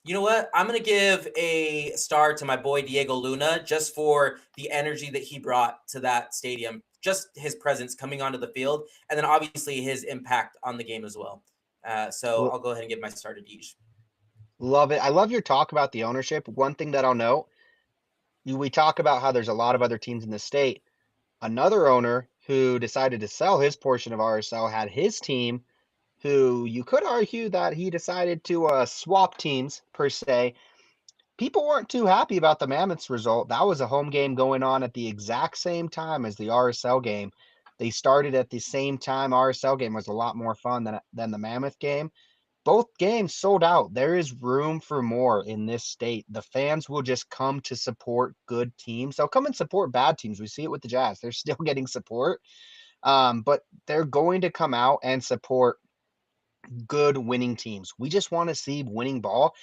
you know what? I'm going to give a star to my boy Diego Luna, just for the energy that he brought to that stadium, just his presence coming onto the field, and then obviously his impact on the game as well. So I'll go ahead and give my star to Deej. Love it. I love your talk about the ownership. One thing that I'll note, we talk about how there's a lot of other teams in the state. Another owner who decided to sell his portion of RSL had his team, who you could argue that he decided to swap teams, per se. People weren't too happy about the Mammoths result. That was a home game going on at the exact same time as the RSL game. They started at the same time. RSL game was a lot more fun than the Mammoth game. Both games sold out. There is room for more in this state. The fans will just come to support good teams. They'll come and support bad teams. We see it with the Jazz. They're still getting support. But they're going to come out and support good winning teams. We just want to see winning ball.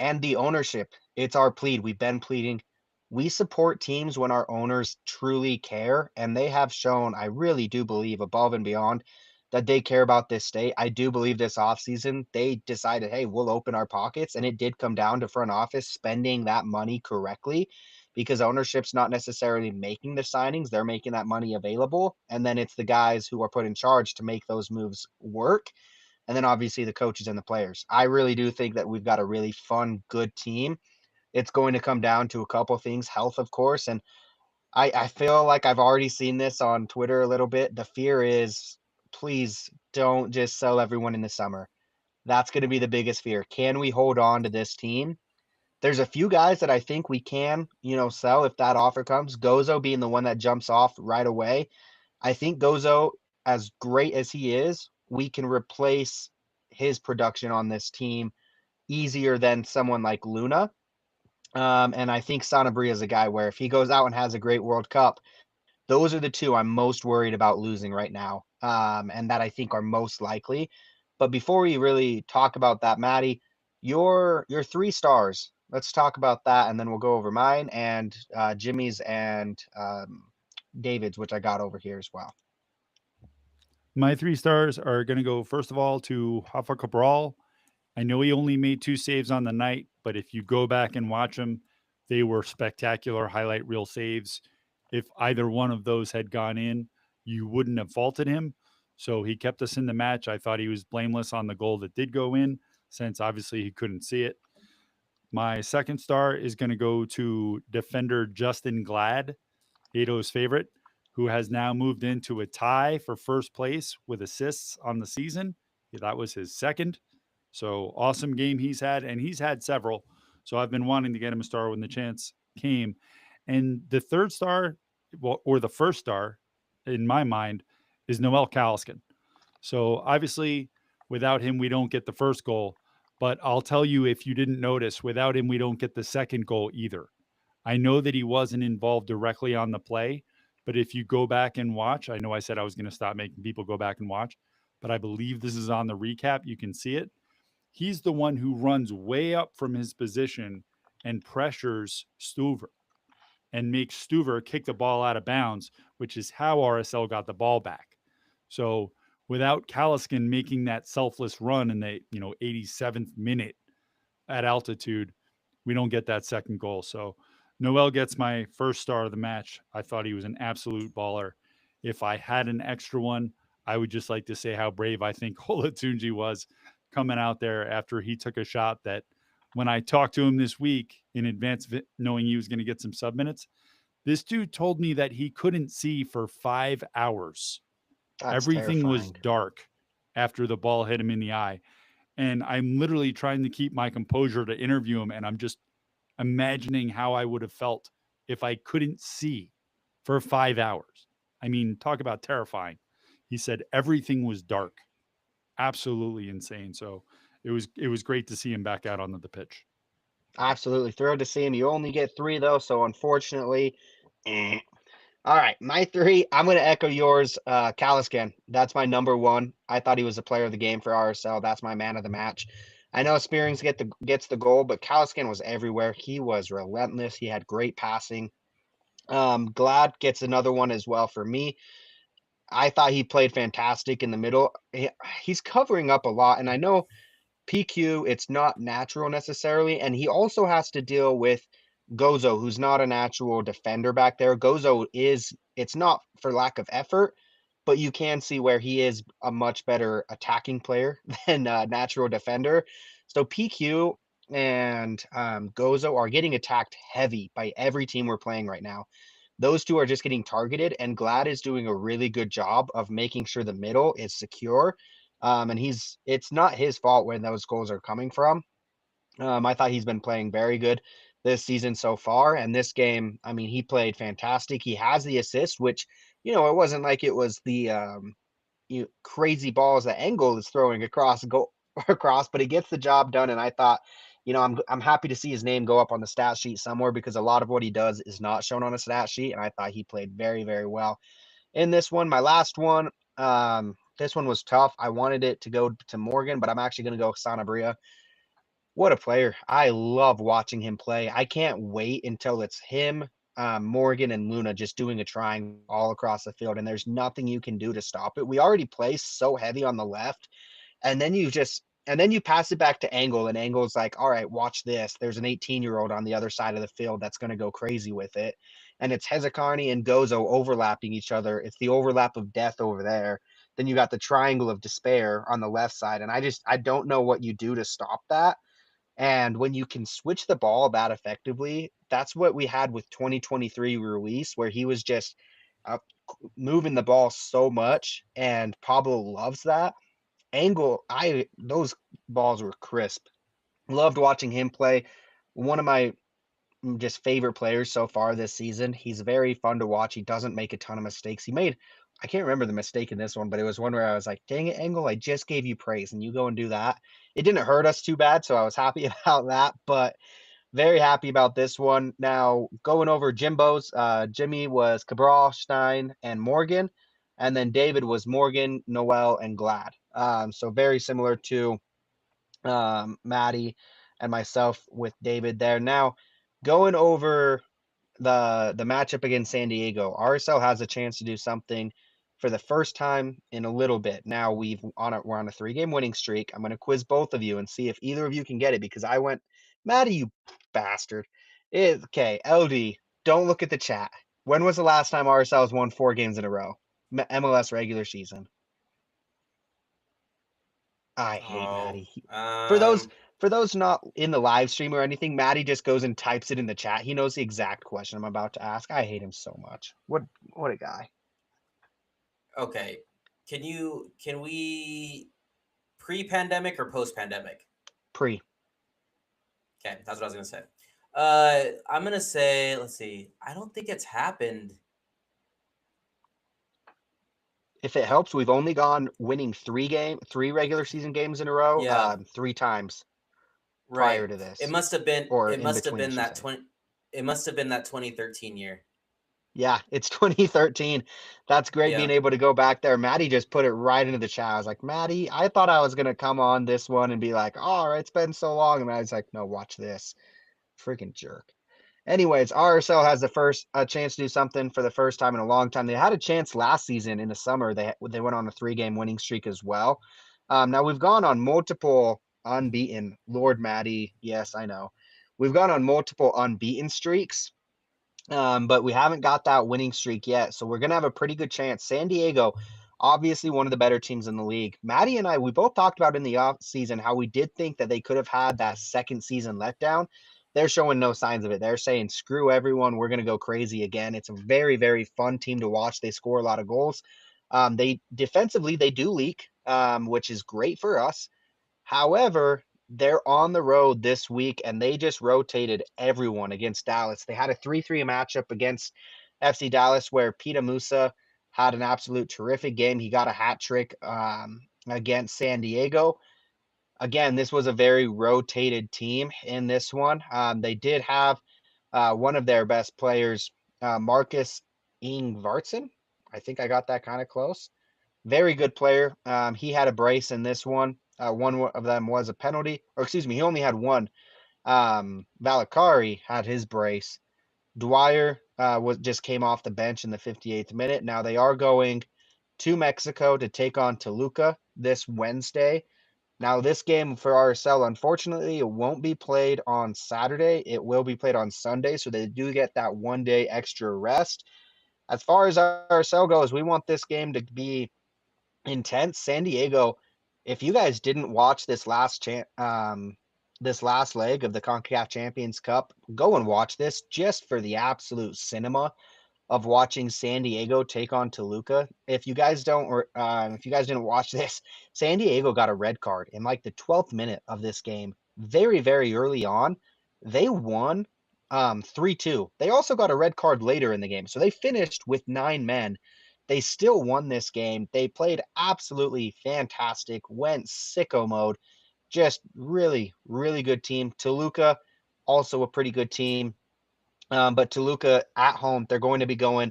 And the ownership, it's our plead. We've been pleading. We support teams when our owners truly care, and they have shown, I really do believe, above and beyond, that they care about this state. I do believe this offseason they decided, hey, we'll open our pockets, and it did come down to front office spending that money correctly, because ownership's not necessarily making the signings. They're making that money available, and then it's the guys who are put in charge to make those moves work. And then obviously the coaches and the players. I really do think that we've got a really fun, good team. It's going to come down to a couple things, health, of course. And I feel like I've already seen this on Twitter a little bit. The fear is, please don't just sell everyone in the summer. That's going to be the biggest fear. Can we hold on to this team? There's a few guys that I think we can, sell if that offer comes. Gozo being the one that jumps off right away. I think Gozo, as great as he is, we can replace his production on this team easier than someone like Luna. And I think Sanabria is a guy where if he goes out and has a great World Cup, those are the 2 I'm most worried about losing right now, and that I think are most likely. But before we really talk about that, Maddie, your 3 stars. Let's talk about that, and then we'll go over mine and Jimmy's and David's, which I got over here as well. My 3 stars are going to go, first of all, to Rafa Cabral. I know he only made 2 saves on the night, but if you go back and watch them, they were spectacular highlight reel saves. If either one of those had gone in, you wouldn't have faulted him. So he kept us in the match. I thought he was blameless on the goal that did go in, since obviously he couldn't see it. My second star is going to go to defender Justin Glad, Ato's favorite, who has now moved into a tie for first place with assists on the season. That was his second. So awesome game he's had, and he's had several. So I've been wanting to get him a star when the chance came. And the third star, or the first star in my mind, is Noel Kaliskin. So obviously, without him, we don't get the first goal. But I'll tell you, if you didn't notice, without him, we don't get the second goal either. I know that he wasn't involved directly on the play, but if you go back and watch, I know I said I was going to stop making people go back and watch, but I believe this is on the recap. You can see it. He's the one who runs way up from his position and pressures Stuver and makes Stuver kick the ball out of bounds, which is how RSL got the ball back. So without Kaliskin making that selfless run in the 87th minute at altitude, we don't get that second goal. So Noel gets my first star of the match. I thought he was an absolute baller. If I had an extra one, I would just like to say how brave I think Olatunji was coming out there after he took a shot that when I talked to him this week in advance of it, knowing he was going to get some sub minutes, this dude told me that he couldn't see for 5 hours. That's Everything was terrifying. dark after the ball hit him in the eye. And I'm literally trying to keep my composure to interview him. And I'm just imagining how I would have felt if I couldn't see for 5 hours. I mean, talk about terrifying. He said everything was dark. Absolutely insane. So it was great to see him back out on the pitch. Absolutely thrilled to see him. You only get 3 though, so unfortunately, eh. All right, my 3. I'm going to echo yours. Kaliskin, that's my number 1. I thought he was the player of the game for RSL. That's my man of the match. I know Spearings gets the goal, but Kaliskin was everywhere. He was relentless. He had great passing. Glad gets another one as well for me. I thought he played fantastic in the middle. He's covering up a lot, and I know PQ, it's not natural necessarily, and he also has to deal with Gozo, who's not a natural defender back there. Gozo is, it's not for lack of effort, but you can see where he is a much better attacking player than a natural defender. So PQ and Gozo are getting attacked heavy by every team we're playing right now. Those two are just getting targeted, and Glad is doing a really good job of making sure the middle is secure. And it's not his fault when those goals are coming from. I thought he's been playing very good this season so far. And this game, I mean, he played fantastic. He has the assist, which, it wasn't like it was the crazy balls that Engel is throwing across go across, but he gets the job done. And I thought, I'm happy to see his name go up on the stat sheet somewhere because a lot of what he does is not shown on a stat sheet. And I thought he played very, very well in this one. My last one, this one was tough. I wanted it to go to Morgan, but I'm actually going to go Sanabria. What a player. I love watching him play. I can't wait until it's him, Morgan, and Luna just doing a triangle all across the field, and there's nothing you can do to stop it. We already play so heavy on the left, and then you pass it back to Angle, and Angle's like, all right, watch this. There's an 18-year-old on the other side of the field that's going to go crazy with it. And it's Hezekiah and Gozo overlapping each other. It's the overlap of death over there. Then you got the triangle of despair on the left side. And I don't know what you do to stop that. And when you can switch the ball that effectively, that's what we had with 2023 Ruiz, where he was just uh, moving the ball so much. And Pablo loves that. Angle, those balls were crisp. Loved watching him play. One of my just favorite players so far this season. He's very fun to watch. He doesn't make a ton of mistakes. I can't remember the mistake in this one, but it was one where I was like, dang it, Angle, I just gave you praise and you go and do that. It didn't hurt us too bad, so I was happy about that, but very happy about this one. Now, going over Jimbo's, Jimmy was Cabral, Stein, and Morgan, and then David was Morgan, Noel, and Glad. So very similar to Maddie and myself with David there. Now, going over the matchup against San Diego, RSL has a chance to do something for the first time in a little bit. Now we're on a 3-game winning streak. I'm going to quiz both of you and see if either of you can get it because I went, Maddie, you bastard. Okay, LD, don't look at the chat. When was the last time RSL has won 4 games in a row? MLS regular season. I hate Maddie. For those not in the live stream or anything, Maddie just goes and types it in the chat. He knows the exact question I'm about to ask. I hate him so much. What a guy. Okay. Can we pre-pandemic or post-pandemic? Pre. Okay, that's what I was gonna say. I'm gonna say, let's see. I don't think it's happened. If it helps, we've only gone winning 3 regular season games in a row, Yeah. 3 times Right. prior to this. It must have been. Or It in must have between, been I that should say. 20. It must have been that 2013 year. Yeah, it's 2013. That's great being Yeah. able to go back there. Maddie just put it right into the chat. I was like, Maddie, I thought I was going to come on this one and be like, oh, it's been so long. And I was like, no, watch this. Freaking jerk. Anyways, RSL has a chance to do something for the first time in a long time. They had a chance last season in the summer. They went on a 3-game winning streak as well. Now we've gone on multiple unbeaten. Lord Maddie, yes, I know. We've gone on multiple unbeaten streaks, but we haven't got that winning streak yet. So we're gonna have a pretty good chance. San Diego, obviously one of the better teams in the league. Maddie and I, we both talked about in the off season how we did think that they could have had that second season letdown. They're showing no signs of it. They're saying, screw everyone. We're going to go crazy again. It's a very, very fun team to watch. They score a lot of goals. They defensively, they do leak, which is great for us. However, they're on the road this week and they just rotated everyone against Dallas. They had a 3-3 matchup against FC Dallas where Peter Musa had an absolute terrific game. He got a hat trick against San Diego. Again, this was a very rotated team in this one. They did have one of their best players, Marcus Ingvartsen. I think I got that kind of close. Very good player. He had a brace in this one. One of them was a penalty, or excuse me, he only had one. Valakari had his brace. Dwyer just came off the bench in the 58th minute. Now they are going to Mexico to take on Toluca this Wednesday. Now, this game for RSL, unfortunately, it won't be played on Saturday. It will be played on Sunday, so they do get that 1 day extra rest. As far as RSL goes, we want this game to be intense. San Diego, if you guys didn't watch this last leg of the CONCACAF Champions Cup, go and watch this just for the absolute cinema of watching San Diego take on Toluca. If you guys don't, or if you guys didn't watch this, San Diego got a red card in like the 12th minute of this game, very, very early on. They won 3-2. They also got a red card later in the game. So they finished with 9 men. They still won this game. They played absolutely fantastic, went sicko mode. Just really, really good team. Toluca, also a pretty good team. But Toluca at home, they're going to be going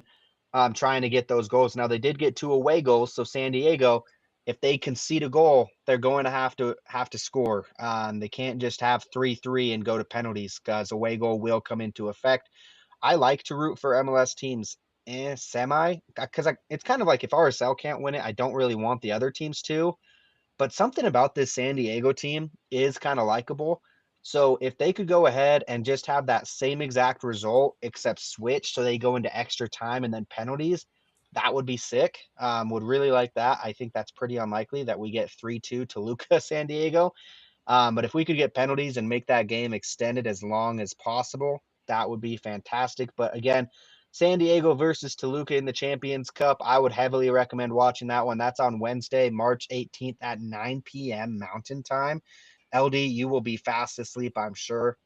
trying to get those goals. Now they did get 2 away goals, so San Diego, if they concede a goal, they're going to have to score. They can't just have 3-3 and go to penalties because away goal will come into effect. I like to root for MLS teams semi because it's kind of like if RSL can't win it, I don't really want the other teams to. But something about this San Diego team is kind of likable. So if they could go ahead and just have that same exact result, except switch, so they go into extra time and then penalties, that would be sick. Would really like that. I think that's pretty unlikely that we get 3-2 to Luca San Diego. But if we could get penalties and make that game extended as long as possible, that would be fantastic. But again, San Diego versus Toluca in the Champions Cup, I would heavily recommend watching that one. That's on Wednesday, March 18th at 9 p.m. Mountain Time. LD, you will be fast asleep, I'm sure,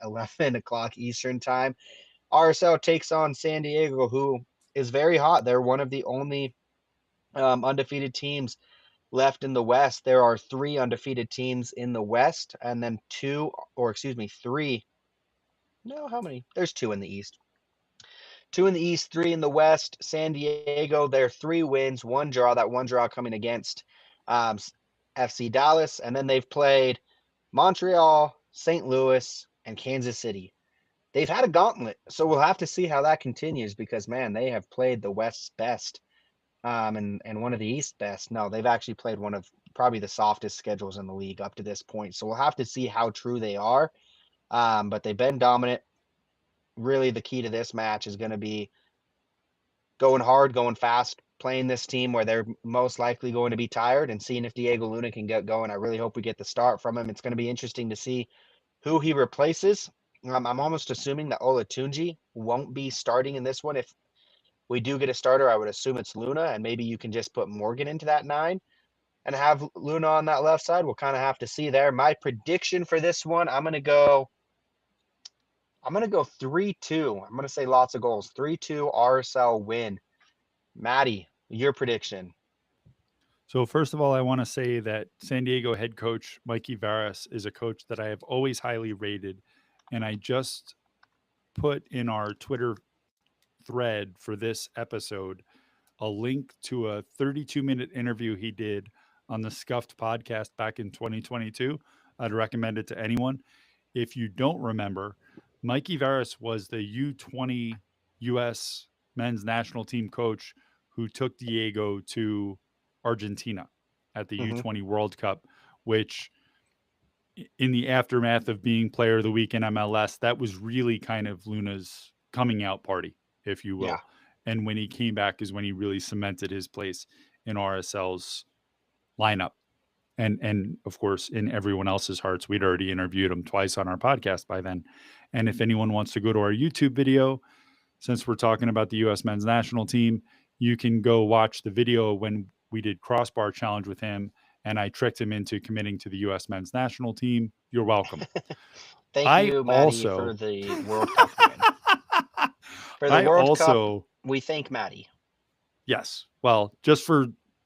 11 o'clock Eastern Time. RSL takes on San Diego, who is very hot. They're one of the only undefeated teams left in the West. There are 3 undefeated teams in the West, and then 3. No, how many? There's 2 in the East. 2 in the East, 3 in the West. San Diego, they're 3 wins, 1 draw. That 1 draw coming against FC Dallas, and then they've played Montreal, St. Louis, and Kansas City. They've had a gauntlet, so we'll have to see how that continues because, man, they have played the West's best and one of the East best. No, they've actually played one of probably the softest schedules in the league up to this point. So we'll have to see how true they are. But they've been dominant. Really, the key to this match is going to be going hard, going fast, playing this team where they're most likely going to be tired and seeing if Diego Luna can get going. I really hope we get the start from him. It's going to be interesting to see who he replaces. I'm almost assuming that Olatunji won't be starting in this one. If we do get a starter, I would assume it's Luna, and maybe you can just put Morgan into that 9 and have Luna on that left side. We'll kind of have to see there. My prediction for this one, I'm going to go 3-2. I'm going to say lots of goals. 3-2 RSL win. Maddie, your prediction. So first of all, I want to say that San Diego head coach Mikey Varas is a coach that I have always highly rated, and I just put in our Twitter thread for this episode a link to a 32-minute interview he did on the Scuffed podcast back in 2022. I'd recommend it to anyone. If you don't remember, Mikey Varys was the U20 U.S. men's national team coach who took Diego to Argentina at the Mhm. U20 World Cup, which in the aftermath of being player of the week in MLS, that was really kind of Luna's coming out party, if you Yeah. will. And when he came back is when he really cemented his place in RSL's lineup. And of course, in everyone else's hearts. We'd already interviewed him twice on our podcast by then. And if anyone wants to go to our YouTube video, since we're talking about the U.S. men's national team, you can go watch the video when we did crossbar challenge with him and I tricked him into committing to the U.S. men's national team. You're welcome. Thank I you, Maddie, for also, the World Cup win. For the I World Cup, also, we thank Maddie. yes. Well,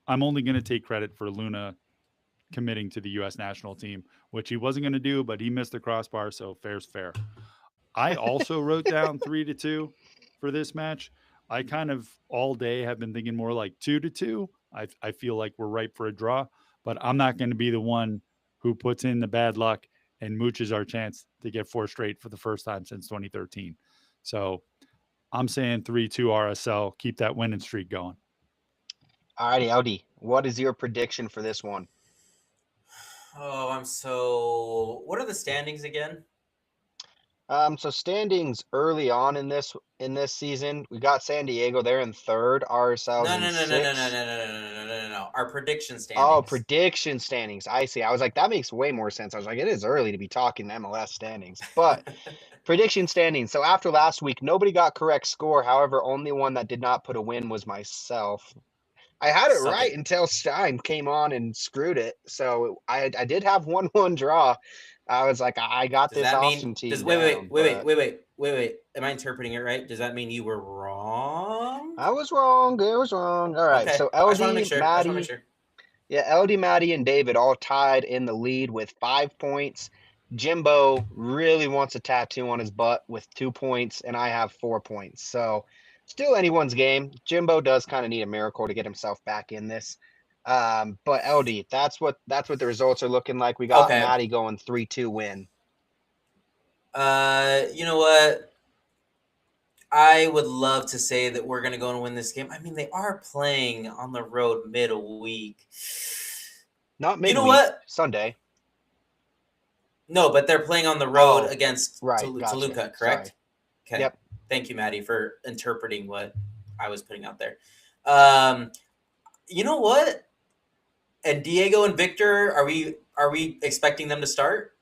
I'm only going to take credit for Luna committing to the U.S. national team, which he wasn't going to do, but he missed the crossbar, so fair's fair. I also wrote down 3-2 for this match. I kind of all day have been thinking more like 2-2. I feel like we're ripe for a draw, but I'm not going to be the one who puts in the bad luck and mooches our chance to get 4 straight for the first time since 2013. So I'm saying 3-2 RSL. Keep that winning streak going. Alrighty, Audi, what is your prediction for this one? Oh, what are the standings again? So standings early on in this season, we got San Diego. They're in third. RSL's No, in no, no, no, no, no, no, sixth. no, no, no, no, no, no. Our prediction Oh, standings. prediction standings. I see. I was like, that makes way more sense. I was like, it is early to be talking MLS standings, but prediction standings. So after last week, nobody got correct score. However, only one that did not put a win was myself. I had it Suck right it. until Stein came on and screwed it. So I did have 1-1 draw. I was like, I got Does this that mean? Austin team Does wait, down. wait? Am I interpreting it right? Does that mean you were wrong? I was wrong. I was wrong. All right. Okay. So I just want to make LD, sure. I just want to make Maddie, sure. yeah, LD, Maddie, and David all tied in the lead with 5 points. Jimbo really wants a tattoo on his butt with 2 points, and I have 4 points. So still anyone's game. Jimbo does kind of need a miracle to get himself back in this. But LD, that's what the results are looking like. We got Okay. Maddie going 3-2 win. You know what? I would love to say that we're going to go and win this game. I mean, they are playing on the road midweek. Not midweek. You know what? Sunday. No, but they're playing on the road Oh, against right. Toluca, correct? Sorry. Okay. Yep. Thank you, Maddie, for interpreting what I was putting out there. You know what? And Diego and Victor, are we expecting them to start?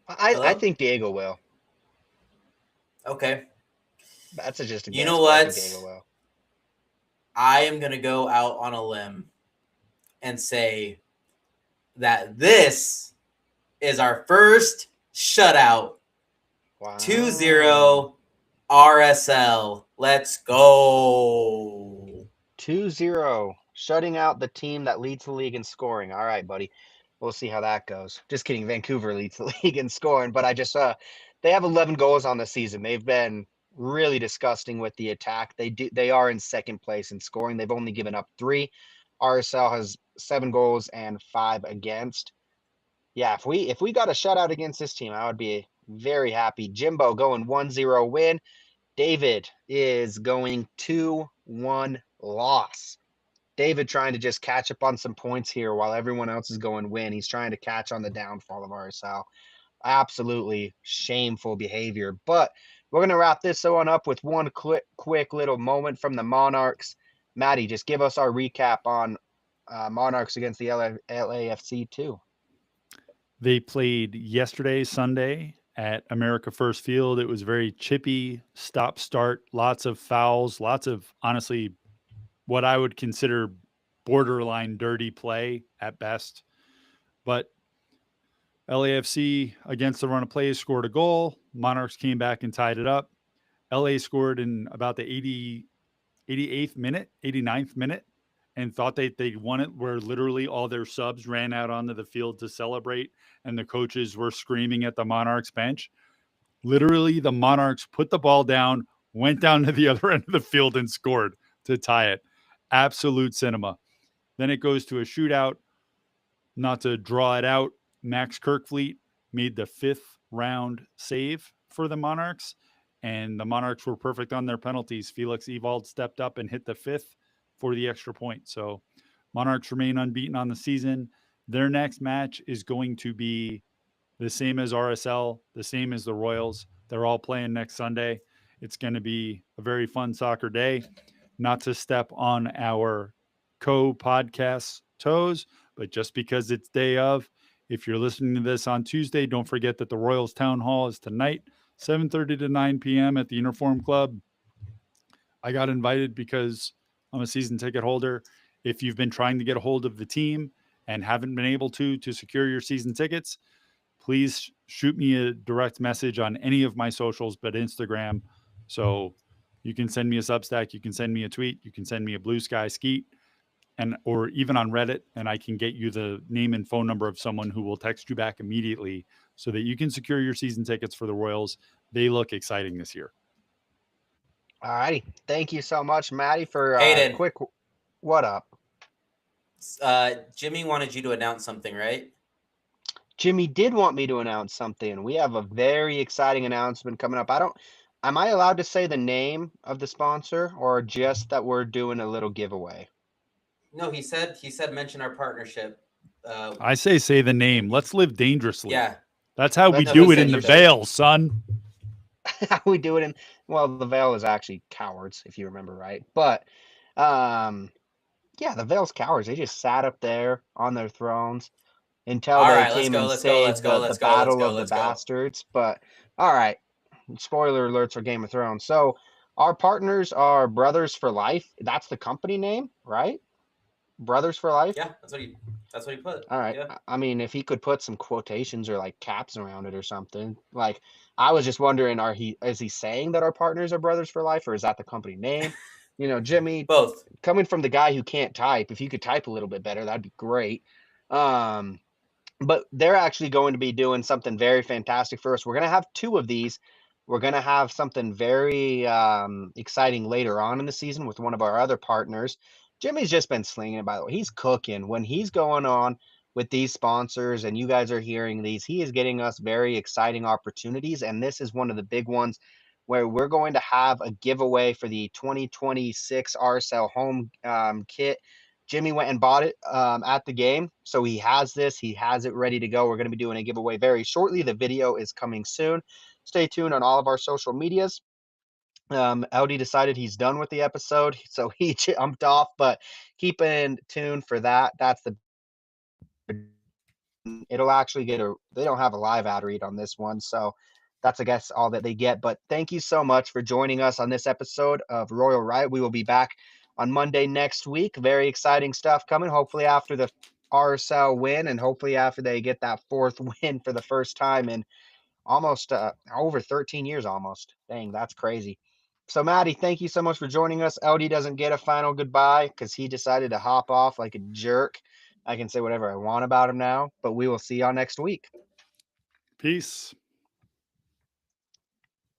I Hello? think Diego will. Okay. That's just a guess. You know but I what? think Diego will. I am going to go out on a limb and say that this is our first shutout. Wow. 2-0 RSL. Let's go. 2-0. Shutting out the team that leads the league in scoring. All right, buddy. We'll see how that goes. Just kidding. Vancouver leads the league in scoring, but they have 11 goals on the season. They've been really disgusting with the attack. They are in second place in scoring. They've only given up 3. RSL has 7 goals and 5 against. Yeah, if we got a shutout against this team, I would be very happy. Jimbo going 1-0 win. David is going 2-1 loss. David trying to just catch up on some points here while everyone else is going win. He's trying to catch on the downfall of RSL. Absolutely shameful behavior. But we're going to wrap this one up with one quick little moment from the Monarchs. Maddie, just give us our recap on Monarchs against the LAFC too. They played yesterday, Sunday, at America First Field. It was very chippy, stop-start, lots of fouls, lots of, honestly, what I would consider borderline dirty play at best. But LAFC, against the run of plays, scored a goal. Monarchs came back and tied it up. LA scored in about the 88th minute, 89th minute, and thought they'd won it, where literally all their subs ran out onto the field to celebrate, and the coaches were screaming at the Monarchs bench. Literally, the Monarchs put the ball down, went down to the other end of the field and scored to tie it. Absolute cinema. Then it goes to a shootout. Not to draw it out, Max Kirkfleet made the 5th round save for the Monarchs, and the Monarchs were perfect on their penalties. Felix Ewald stepped up and hit the 5th for the extra point. So Monarchs remain unbeaten on the season. Their next match is going to be the same as RSL, the same as the Royals. They're all playing next Sunday. It's going to be a very fun soccer day. Not to step on our co-podcast toes, but just because it's day of, if you're listening to this on Tuesday, don't forget that the Royals Town Hall is tonight, 7:30 to 9 p.m. at the Uniform Club. I got invited because I'm a season ticket holder. If you've been trying to get a hold of the team and haven't been able to secure your season tickets, please shoot me a direct message on any of my socials but Instagram. So you can send me a Substack, you can send me a tweet, you can send me a Blue Sky Skeet, and or even on Reddit, and I can get you the name and phone number of someone who will text you back immediately so that you can secure your season tickets for the Royals. They look exciting this year. All righty. Thank you so much, Maddie, for Aiden. quick. What up? Jimmy wanted you to announce something, right? Jimmy did want me to announce something. We have a very exciting announcement coming up. Am I allowed to say the name of the sponsor or just that we're doing a little giveaway? No, he said mention our partnership. I say the name. Let's live dangerously. Yeah. That's how we do it in the Vale, son. How we do it the Vale is actually cowards, if you remember right. But yeah, the Vale's cowards. They just sat up there on their thrones until they came and saved the battle of the bastards. But all right, spoiler alerts for Game of Thrones. So our partners are Brothers for Life. That's the company name, right? Brothers for Life. Yeah, that's what he put. All right. Yeah. I mean, if he could put some quotations or like caps around it or something. Like, I was just wondering, is he saying that our partners are Brothers for Life, or is that the company name? Jimmy, both. Coming from the guy who can't type, if you could type a little bit better, that'd be great. But they're actually going to be doing something very fantastic for us. We're going to have 2 of these. We're going to have something very exciting later on in the season with one of our other partners. Jimmy's just been slinging it, by the way. He's cooking. When he's going on with these sponsors and you guys are hearing these, he is getting us very exciting opportunities. And this is one of the big ones where we're going to have a giveaway for the 2026 RSL home kit. Jimmy went and bought it at the game. So he has this. He has it ready to go. We're going to be doing a giveaway very shortly. The video is coming soon. Stay tuned on all of our social medias. LD decided he's done with the episode, so he jumped off, but keep in tune for that. That's it'll actually they don't have a live ad read on this one, so that's, I guess, all that they get. But thank you so much for joining us on this episode of Royal Riot. We will be back on Monday next week. Very exciting stuff coming, hopefully after the RSL win and hopefully after they get that 4th win for the first time in almost over 13 years almost. Dang, that's crazy. So, Maddie, thank you so much for joining us. LD doesn't get a final goodbye because he decided to hop off like a jerk. I can say whatever I want about him now, but we will see y'all next week. Peace.